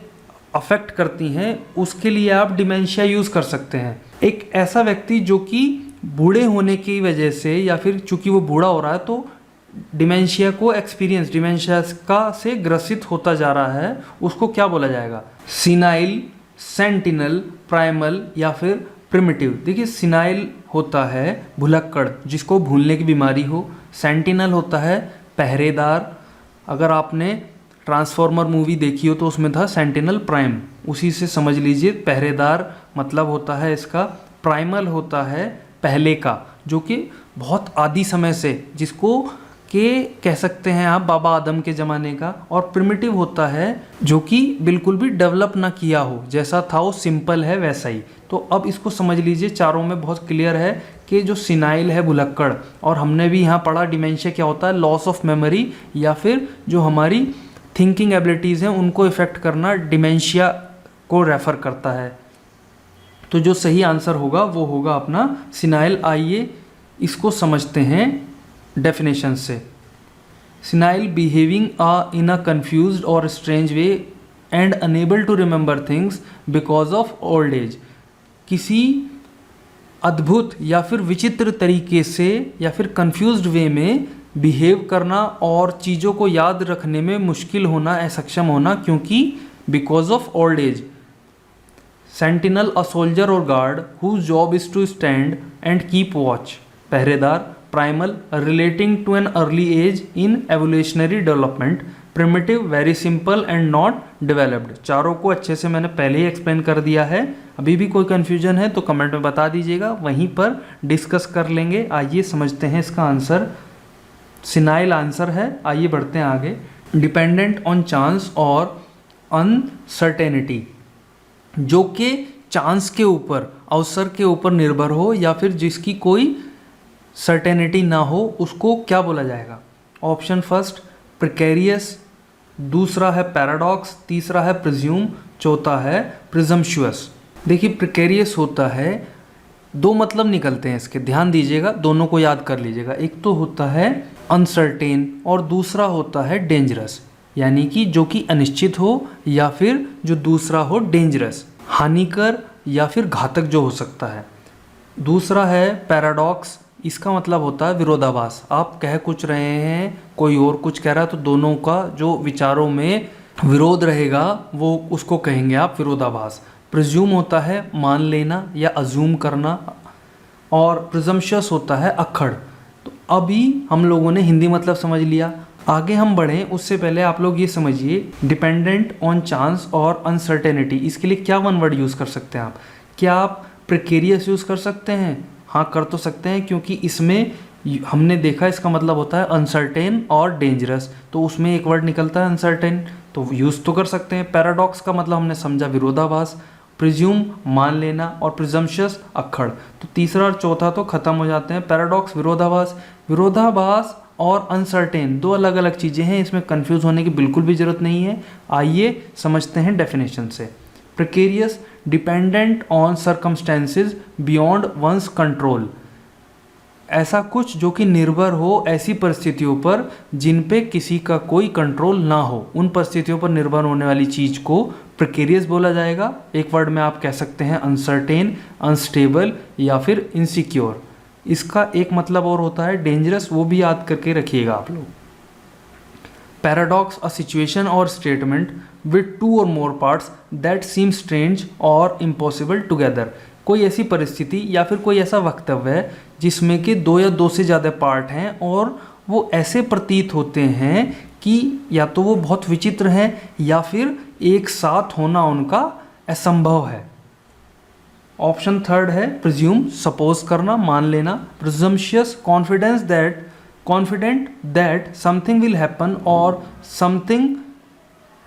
अफेक्ट करती हैं, उसके लिए आप डिमेंशिया यूज़ कर सकते हैं। एक ऐसा व्यक्ति जो कि बूढ़े होने की वजह से या फिर चूंकि वो बूढ़ा हो रहा है तो डिमेंशिया को एक्सपीरियंस डिमेंशिया का से ग्रसित होता जा रहा है, उसको क्या बोला जाएगा? सीनाइल, सेंटिनल, प्राइमल या फिर प्रिमिटिव। देखिए सीनाइल होता है भुलक्कड़ जिसको भूलने की बीमारी हो, सेंटिनल होता है पहरेदार, अगर आपने ट्रांसफॉर्मर मूवी देखी हो तो उसमें था सेंटिनल प्राइम, उसी से समझ लीजिए पहरेदार मतलब होता है इसका। प्राइमल होता है पहले का जो कि बहुत आदि समय से, जिसको के कह सकते हैं आप बाबा आदम के ज़माने का। और प्रिमिटिव होता है जो कि बिल्कुल भी डेवलप ना किया हो, जैसा था वो सिंपल है वैसा ही। तो अब इसको समझ लीजिए, चारों में बहुत क्लियर है कि जो सिनाइल है भुलक्कड़, और हमने भी यहाँ पढ़ा डिमेंशिया क्या होता है, लॉस ऑफ मेमोरी या फिर जो हमारी थिंकिंग एबिलिटीज़ हैं उनको इफ़ेक्ट करना डिमेंशिया को रेफ़र करता है। तो जो सही आंसर होगा वो होगा अपना सिनाइल। आइए इसको समझते हैं डेफिनेशन से। Senile behaving in a confused or strange way and unable to remember things because of old age. किसी अद्भुत या फिर विचित्र तरीके से या फिर कंफ्यूज्ड वे में बिहेव करना और चीज़ों को याद रखने में मुश्किल होना, असक्षम होना, क्योंकि because of old age. Sentinel a soldier or guard whose job is to stand and keep watch, पहरेदार। Primal relating to an early age in evolutionary development. Primitive very simple and not developed. चारों को अच्छे से मैंने पहले ही explain कर दिया है, अभी भी कोई कन्फ्यूजन है तो कमेंट में बता दीजिएगा, वहीं पर डिस्कस कर लेंगे। आइए समझते हैं इसका आंसर। सिनाइल आंसर है। आइए बढ़ते हैं आगे। डिपेंडेंट ऑन चांस और अनसर्टेनिटी, जो कि चांस के ऊपर, अवसर के ऊपर निर्भर हो या फिर जिसकी कोई सर्टेनिटी ना हो, उसको क्या बोला जाएगा? ऑप्शन फर्स्ट प्रिकेरियस, दूसरा है पैराडॉक्स, तीसरा है प्रिज्यूम, चौथा है प्रिजम्पशुअस। देखिए प्रिकेरियस होता है, दो मतलब निकलते हैं इसके, ध्यान दीजिएगा, दोनों को याद कर लीजिएगा। एक तो होता है अनसर्टेन और दूसरा होता है डेंजरस, यानी कि जो कि अनिश्चित हो या फिर जो दूसरा हो डेंजरस, हानिकर या फिर घातक जो हो सकता है। दूसरा है पैराडॉक्स, इसका मतलब होता है विरोधाभास। आप कह कुछ रहे हैं, कोई और कुछ कह रहा है, तो दोनों का जो विचारों में विरोध रहेगा वो उसको कहेंगे आप विरोधाभास। प्रिज्यूम होता है मान लेना या अज्यूम करना, और प्रिजम्पशस होता है अक्खड़। तो अभी हम लोगों ने हिंदी मतलब समझ लिया, आगे हम बढ़ें उससे पहले आप लोग ये समझिए डिपेंडेंट ऑन चांस और अनसर्टेनिटी, इसके लिए क्या वन वर्ड यूज़ कर सकते हैं आप? क्या आप प्रिकेरियस यूज़ कर सकते हैं? हाँ कर तो सकते हैं, क्योंकि इसमें हमने देखा इसका मतलब होता है अनसर्टेन और डेंजरस, तो उसमें एक वर्ड निकलता है अनसर्टेन, तो यूज़ तो कर सकते हैं। पैराडॉक्स का मतलब हमने समझा विरोधाभास, प्रिज्यूम मान लेना और प्रिजम्पशस अक्खड़। तो तीसरा और चौथा तो खत्म हो जाते हैं, पैराडॉक्स विरोधाभास। विरोधाभास और अनसर्टेन दो अलग अलग चीज़ें हैं, इसमें कंफ्यूज होने की बिल्कुल भी ज़रूरत नहीं है। आइए समझते हैं डेफिनेशन से। Precarious dependent on circumstances beyond one's control, ऐसा कुछ जो कि निर्भर हो ऐसी परिस्थितियों पर जिन पे किसी का कोई कंट्रोल ना हो, उन परिस्थितियों पर निर्भर होने वाली चीज़ को प्रिकेरियस बोला जाएगा। एक वर्ड में आप कह सकते हैं अनसर्टेन, अनस्टेबल या फिर इनसिक्योर। इसका एक मतलब और होता है डेंजरस, वो भी याद करके रखिएगा आप लोग। पैराडॉक्स अ सिचुएशन और स्टेटमेंट विद टू और मोर पार्ट्स दैट सीम स्ट्रेंज और इम्पॉसिबल टुगेदर, कोई ऐसी परिस्थिति या फिर कोई ऐसा वक्तव्य है जिसमें कि दो या दो से ज़्यादा पार्ट हैं और वो ऐसे प्रतीत होते हैं कि या तो वो बहुत विचित्र हैं या फिर एक साथ होना उनका असंभव है। ऑप्शन थर्ड है प्रिज्यूम, सपोज करना, मान लेना। Presumptuous confident that something will happen or something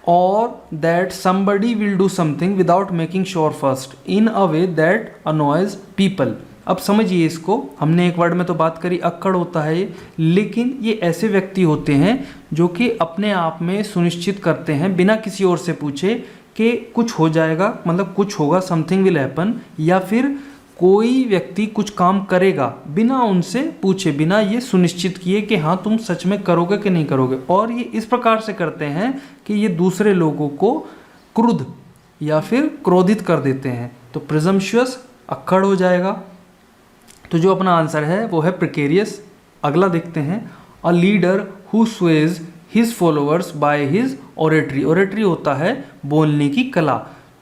or that somebody will do something without making sure first in a way that annoys people। अब समझिए इसको, हमने एक वर्ड में तो बात करी अक्कड़ होता है ये, लेकिन ये ऐसे व्यक्ति होते हैं जो कि अपने आप में सुनिश्चित करते हैं बिना किसी और से पूछे कि कुछ हो जाएगा, मतलब कुछ होगा, समथिंग विल हैपन, या फिर कोई व्यक्ति कुछ काम करेगा बिना उनसे पूछे, बिना ये सुनिश्चित किए कि हाँ तुम सच में करोगे कि नहीं करोगे। और ये इस प्रकार से करते हैं कि ये दूसरे लोगों को क्रुद्ध या फिर क्रोधित कर देते हैं। तो प्रिजम्पशुअस अक्खड़ हो जाएगा। तो जो अपना आंसर है वो है प्रिकेरियस। अगला देखते हैं, a leader who Suez his followers by his oratory. Oratory होता है बोलने की कला।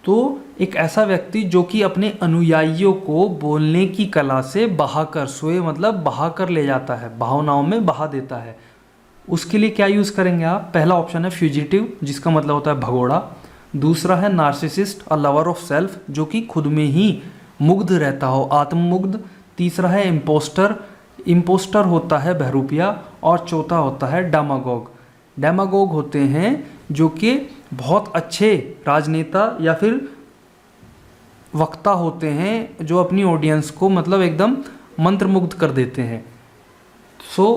तो एक ऐसा व्यक्ति जो कि अपने अनुयायियों को बोलने की कला से बहाकर, स्वे मतलब बहाकर ले जाता है, भावनाओं में बहा देता है। उसके लिए क्या यूज़ करेंगे आप? पहला ऑप्शन है फ्यूजिटिव, जिसका मतलब होता है भगोड़ा। दूसरा है narcissist, a lover of self, जो कि खुद में ही मुग्ध रहता हो, आत्ममुग्ध। तीसरा है इम्पोस्टर, इम्पोस्टर होता है बहरूपिया। और चौथा होता है डेमागोग। डेमागोग होते हैं जो कि बहुत अच्छे राजनेता या फिर वक्ता होते हैं, जो अपनी ऑडियंस को मतलब एकदम मंत्रमुग्ध कर देते हैं।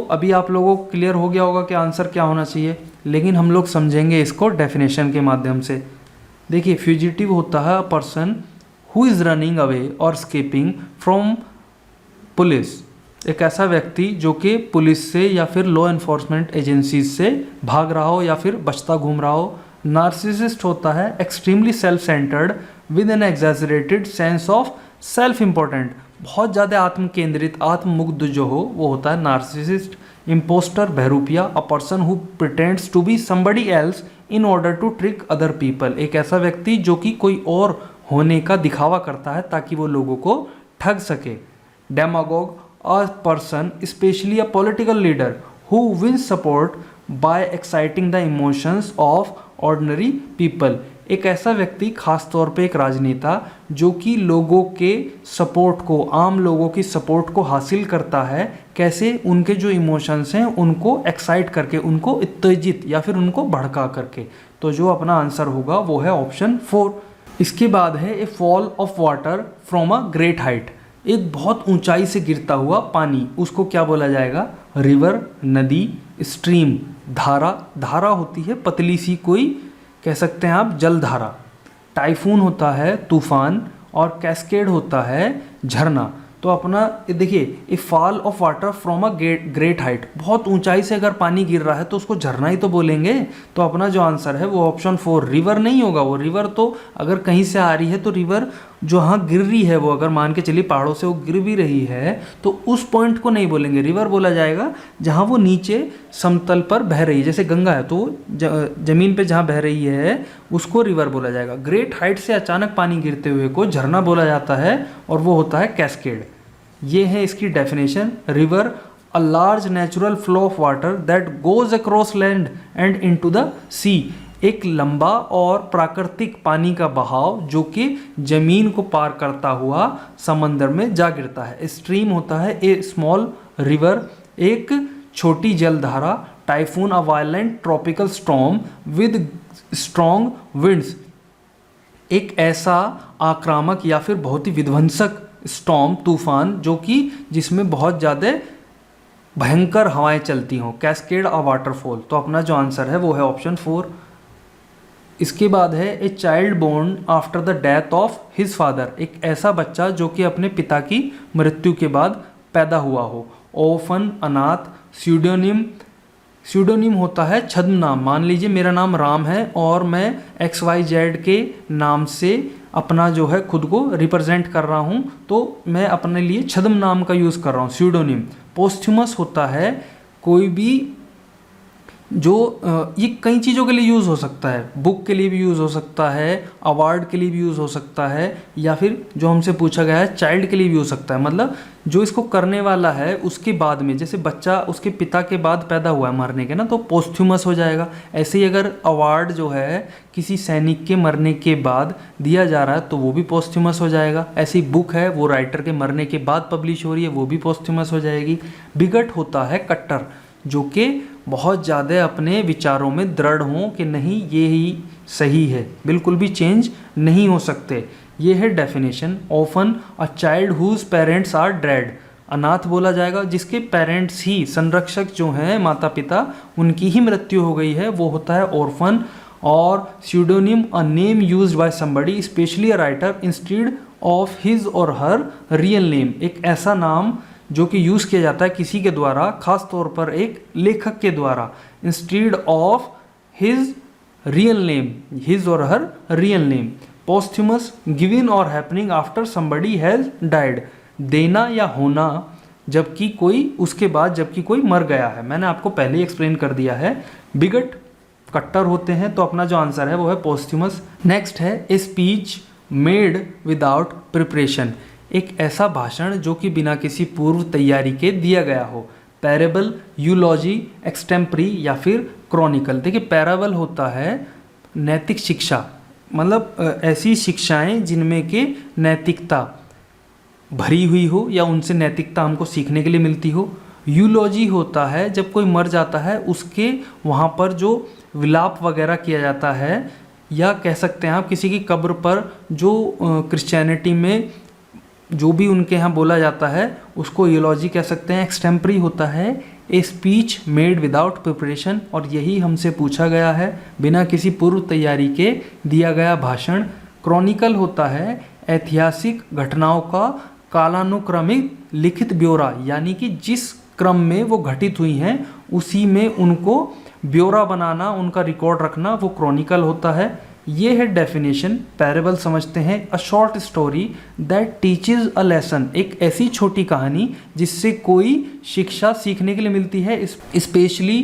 अभी आप लोगों को क्लियर हो गया होगा कि आंसर क्या होना चाहिए, लेकिन हम लोग समझेंगे इसको डेफिनेशन के माध्यम से। देखिए, फ्यूजिटिव होता है अ person who is running away और स्केपिंग फ्रॉम पुलिस। एक ऐसा व्यक्ति जो कि पुलिस से या फिर लॉ एनफोर्समेंट एजेंसीज से भाग रहा हो या फिर बचता घूम रहा हो। नार्सिसिस्ट होता है extremely self centred with an exaggerated sense of self important, बहुत ज़्यादा आत्म केंद्रित, आत्ममुग्ध जो हो वो होता है नार्सिसिस्ट। इम्पोस्टर बहरूपिया, a person who pretends to be somebody else in order to trick other people. एक ऐसा व्यक्ति जो कि कोई और होने का दिखावा करता है ताकि वो लोगों को ठग सके। Demagogue, a person especially a political leader who wins support by exciting the emotions of ordinary people. एक ऐसा व्यक्ति, खास तौर पे एक राजनेता, जो कि लोगों के सपोर्ट को, आम लोगों की सपोर्ट को हासिल करता है। कैसे? उनके जो इमोशंस हैं उनको एक्साइट करके, उनको उत्तेजित या फिर उनको भड़का करके। तो जो अपना आंसर होगा वो है ऑप्शन 4। इसके बाद है a fall of water from a great height. एक बहुत ऊंचाई से गिरता हुआ पानी, उसको क्या बोला जाएगा? रिवर, नदी, स्ट्रीम। धारा, धारा होती है पतली सी कोई, कह सकते हैं आप जलधारा। टाइफून होता है तूफान, और कैस्केड होता है झरना। तो अपना देखिए, a fall of water from a great height, बहुत ऊंचाई से अगर पानी गिर रहा है तो उसको झरना ही तो बोलेंगे। तो अपना जो आंसर है वो ऑप्शन 4, रिवर नहीं होगा। वो रिवर तो अगर कहीं से आ रही है तो रिवर जो हाँ गिर रही है, वो अगर मान के चलिए पहाड़ों से वो गिर भी रही है तो उस पॉइंट को नहीं बोलेंगे। रिवर बोला जाएगा जहाँ वो नीचे समतल पर बह रही है, जैसे गंगा है तो जमीन पे जहाँ बह रही है उसको रिवर बोला जाएगा। ग्रेट हाइट से अचानक पानी गिरते हुए को झरना बोला जाता है, और वो होता है कैस्केड। ये है इसकी definition. River, a large natural flow of water that goes across land and into the sea. एक लंबा और प्राकृतिक पानी का बहाव जो कि जमीन को पार करता हुआ समंदर में जा गिरता है। स्ट्रीम होता है ए स्मॉल रिवर, एक छोटी जलधारा। Typhoon, a violent tropical storm with strong winds. एक ऐसा आक्रामक या फिर बहुत ही विध्वंसक स्टॉर्म, तूफान, जो कि जिसमें बहुत ज़्यादा भयंकर हवाएं चलती हों। कैस्केड, अ वाटरफॉल। तो अपना जो आंसर है वो है ऑप्शन 4। इसके बाद है a child born after the death of his father. एक ऐसा बच्चा जो कि अपने पिता की मृत्यु के बाद पैदा हुआ हो। ऑफन, अनाथ। स्यूडोनिम, स्यूडोनिम होता है छद्म नाम। मान लीजिए मेरा नाम राम है और मैं XYZ के नाम से अपना जो है खुद को रिप्रेजेंट कर रहा हूँ, तो मैं अपने लिए छद्म नाम का यूज़ कर रहा हूँ, स्यूडोनिम। पोस्थुमस होता है कोई भी जो ये कई चीज़ों के लिए यूज़ हो सकता है। बुक के लिए भी यूज़ हो सकता है, अवार्ड के लिए भी यूज़ हो सकता है, या फिर जो हमसे पूछा गया है चाइल्ड के लिए भी हो सकता है। मतलब जो इसको करने वाला है उसके बाद में, जैसे बच्चा उसके पिता के बाद पैदा हुआ है मरने के ना, तो पोस्थुमस हो जाएगा। ऐसे ही अगर अवार्ड जो है किसी सैनिक के मरने के बाद दिया जा रहा है तो वो भी पोस्थुमस हो जाएगा। ऐसी बुक है वो राइटर के मरने के बाद पब्लिश हो रही है, वो भी पोस्थुमस हो जाएगी। बिगट होता है कट्टर, जो कि बहुत ज़्यादा अपने विचारों में दृढ़ हों कि नहीं ये ही सही है, बिल्कुल भी चेंज नहीं हो सकते। ये है definition. Orphan, a child whose parents are dead. अनाथ बोला जाएगा जिसके पेरेंट्स ही, संरक्षक जो हैं माता पिता, उनकी ही मृत्यु हो गई है, वो होता है ऑर्फन। और pseudonym a name used by somebody especially a writer instead of his or her real name, एक ऐसा नाम जो कि यूज़ किया जाता है किसी के द्वारा, खास तौर पर एक लेखक के द्वारा, instead of his real name, his or her real name. posthumous given or happening after somebody has died, देना या होना जबकि कोई उसके बाद जबकि कोई मर गया है, मैंने आपको पहले ही एक्सप्लेन कर दिया है। बिगट कट्टर होते हैं, तो अपना जो आंसर है वो है पोस्थ्यूमस। नेक्स्ट है a speech made without preparation, एक ऐसा भाषण जो कि बिना किसी पूर्व तैयारी के दिया गया हो। पैरेबल, यूलॉजी, एक्सटेम्परी या फिर क्रॉनिकल। देखिए पैराबल होता है नैतिक शिक्षा, मतलब ऐसी शिक्षाएं जिनमें कि नैतिकता भरी हुई हो या उनसे नैतिकता हमको सीखने के लिए मिलती हो। यूलॉजी होता है जब कोई मर जाता है उसके वहाँ पर जो विलाप वगैरह किया जाता है, या कह सकते हैं आप किसी की कब्र पर जो क्रिश्चियनिटी में जो भी उनके यहाँ बोला जाता है उसको यूलॉजी कह सकते हैं। एक्सटेम्परी होता है a speech made without preparation, और यही हमसे पूछा गया है, बिना किसी पूर्व तैयारी के दिया गया भाषण। क्रॉनिकल होता है ऐतिहासिक घटनाओं का कालानुक्रमिक लिखित ब्यौरा, यानी कि जिस क्रम में वो घटित हुई हैं उसी में उनको ब्यौरा बनाना, उनका रिकॉर्ड रखना, वो क्रॉनिकल होता है। ये है डेफिनेशन। पैरेबल समझते हैं a short story that teaches a lesson, एक ऐसी छोटी कहानी जिससे कोई शिक्षा सीखने के लिए मिलती है। Specially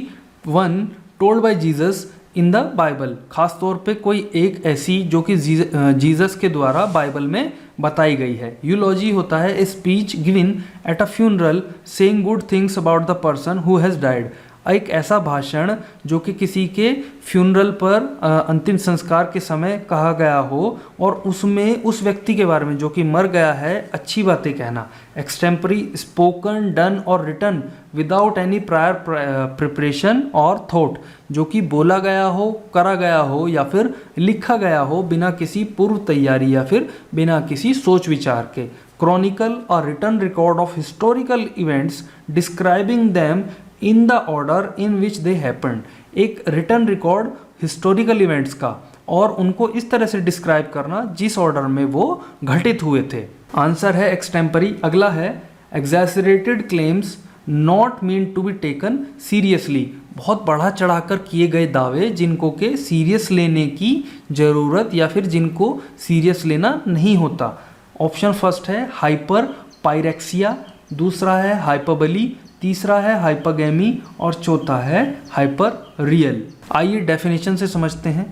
one told by Jesus in the Bible, खास तौर पे कोई एक ऐसी जो कि जीसस के द्वारा बाइबल में बताई गई है। यूलॉजी होता है a speech given at a funeral saying good things about the person who has died, एक ऐसा भाषण जो कि किसी के फ्यूनरल पर अंतिम संस्कार के समय कहा गया हो और उसमें उस व्यक्ति के बारे में जो कि मर गया है अच्छी बातें कहना। Extempore spoken, done or written without any prior preparation or thought, जो कि बोला गया हो, करा गया हो या फिर लिखा गया हो बिना किसी पूर्व तैयारी या फिर बिना किसी सोच विचार के। क्रॉनिकल और written record of historical events describing them in the order in which they happened, एक रिटन रिकॉर्ड हिस्टोरिकल इवेंट्स का और उनको इस तरह से डिस्क्राइब करना जिस ऑर्डर में वो घटित हुए थे। आंसर है एक्सटेम्परी। अगला है exaggerated claims not mean to be taken seriously, बहुत बढ़ा चढ़ाकर किए गए दावे जिनको के सीरियस लेने की ज़रूरत या फिर जिनको सीरियस लेना नहीं होता। ऑप्शन फर्स्ट है हाइपर पायरेक्सिया, दूसरा है हाइपरबली, तीसरा है हाइपरगैमी और चौथा है हाइपर रियल। आइए डेफिनेशन से समझते हैं।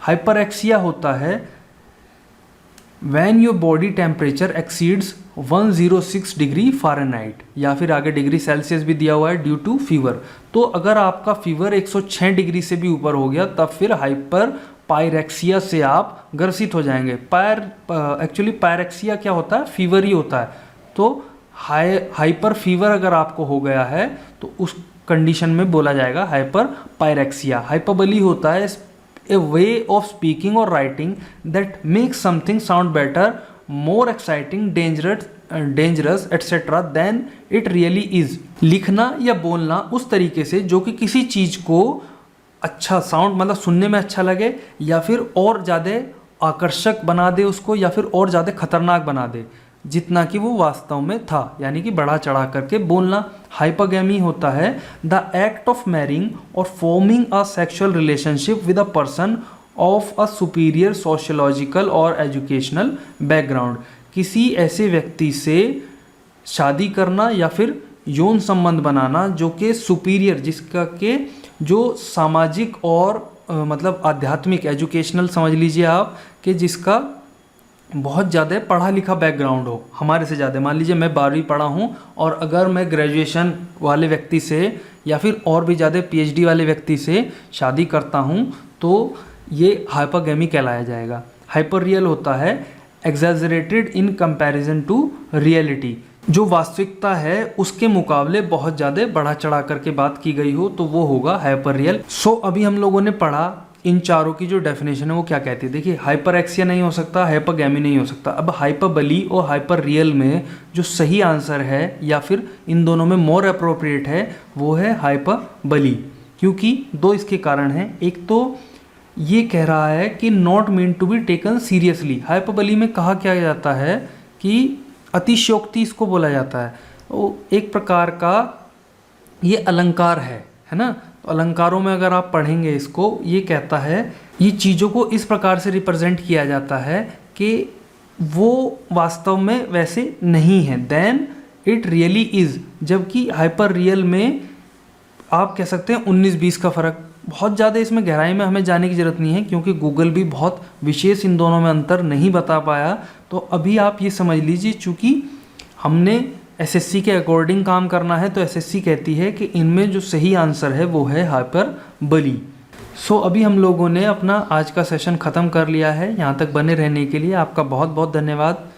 हाइपरएक्सिया होता है when your body temperature exceeds 106 degree Fahrenheit, या फिर आगे डिग्री सेल्सियस भी दिया हुआ है, ड्यू टू फीवर। तो अगर आपका फीवर 106 डिग्री से भी ऊपर हो गया तब फिर हाइपर पायरेक्सिया से आप ग्रसित हो जाएंगे। एक्चुअली पायरेक्सिया क्या होता है, फीवर ही होता है। तो हाइपर फीवर अगर आपको हो गया है तो उस कंडीशन में बोला जाएगा हाइपर पायरेक्सिया। हाइपरबली होता है a way of speaking or writing that makes something sound better, more exciting, dangerous etcetera than it really is, लिखना या बोलना उस तरीके से जो कि किसी चीज़ को अच्छा साउंड, मतलब सुनने में अच्छा लगे या फिर और ज़्यादा आकर्षक बना दे उसको, या फिर और ज़्यादा खतरनाक बना दे जितना कि वो वास्तव में था, यानी कि बढ़ा चढ़ा करके बोलना। हाइपरगैमी होता है द एक्ट ऑफ मैरिंग और forming a sexual relationship with a person of a superior sociological और एजुकेशनल बैकग्राउंड, किसी ऐसे व्यक्ति से शादी करना या फिर यौन संबंध बनाना जो कि सुपीरियर, जिसका के जो सामाजिक और मतलब आध्यात्मिक, एजुकेशनल समझ लीजिए आप, कि जिसका बहुत ज़्यादा पढ़ा लिखा बैकग्राउंड हो हमारे से ज़्यादा। मान लीजिए मैं 12वीं पढ़ा हूँ और अगर मैं ग्रेजुएशन वाले व्यक्ति से या फिर और भी ज़्यादा PhD वाले व्यक्ति से शादी करता हूँ तो ये हाइपरगैमी कहलाया जाएगा। हाइपर रियल होता है exaggerated in comparison to reality, जो वास्तविकता है उसके मुकाबले बहुत ज़्यादा बढ़ा चढ़ा करके बात की गई हो तो वो होगा हाइपर रियल। सो अभी हम लोगों ने पढ़ा इन चारों की जो डेफिनेशन है वो क्या कहती है। देखिए हाइपरएक्सिया नहीं हो सकता, हाइपरगैमी नहीं हो सकता। अब हाइपरबली और हाइपर रियल में जो सही आंसर है या फिर इन दोनों में मोर अप्रोप्रिएट है वो है हाइपरबली, क्योंकि दो इसके कारण हैं। एक तो ये कह रहा है कि not mean to be taken seriously. Hyperbole में कहा क्या जाता है कि अतिशयोक्ति इसको बोला जाता है। वो एक प्रकार का ये अलंकार है ना। तो अलंकारों में अगर आप पढ़ेंगे इसको, ये कहता है ये चीज़ों को इस प्रकार से रिप्रेजेंट किया जाता है कि वो वास्तव में वैसे नहीं है, देन इट रियली इज़। जबकि हाइपर रियल में आप कह सकते हैं 19-20 का फ़र्क। बहुत ज़्यादा इसमें गहराई में हमें जाने की ज़रूरत नहीं है, क्योंकि गूगल भी बहुत विशेष इन दोनों में अंतर नहीं बता पाया। तो अभी आप ये समझ लीजिए, चूँकि हमने एसएससी के अकॉर्डिंग काम करना है, तो एसएससी कहती है कि इनमें जो सही आंसर है वो है हाइपरबली। सो अभी हम लोगों ने अपना आज का सेशन ख़त्म कर लिया है। यहाँ तक बने रहने के लिए आपका बहुत बहुत धन्यवाद।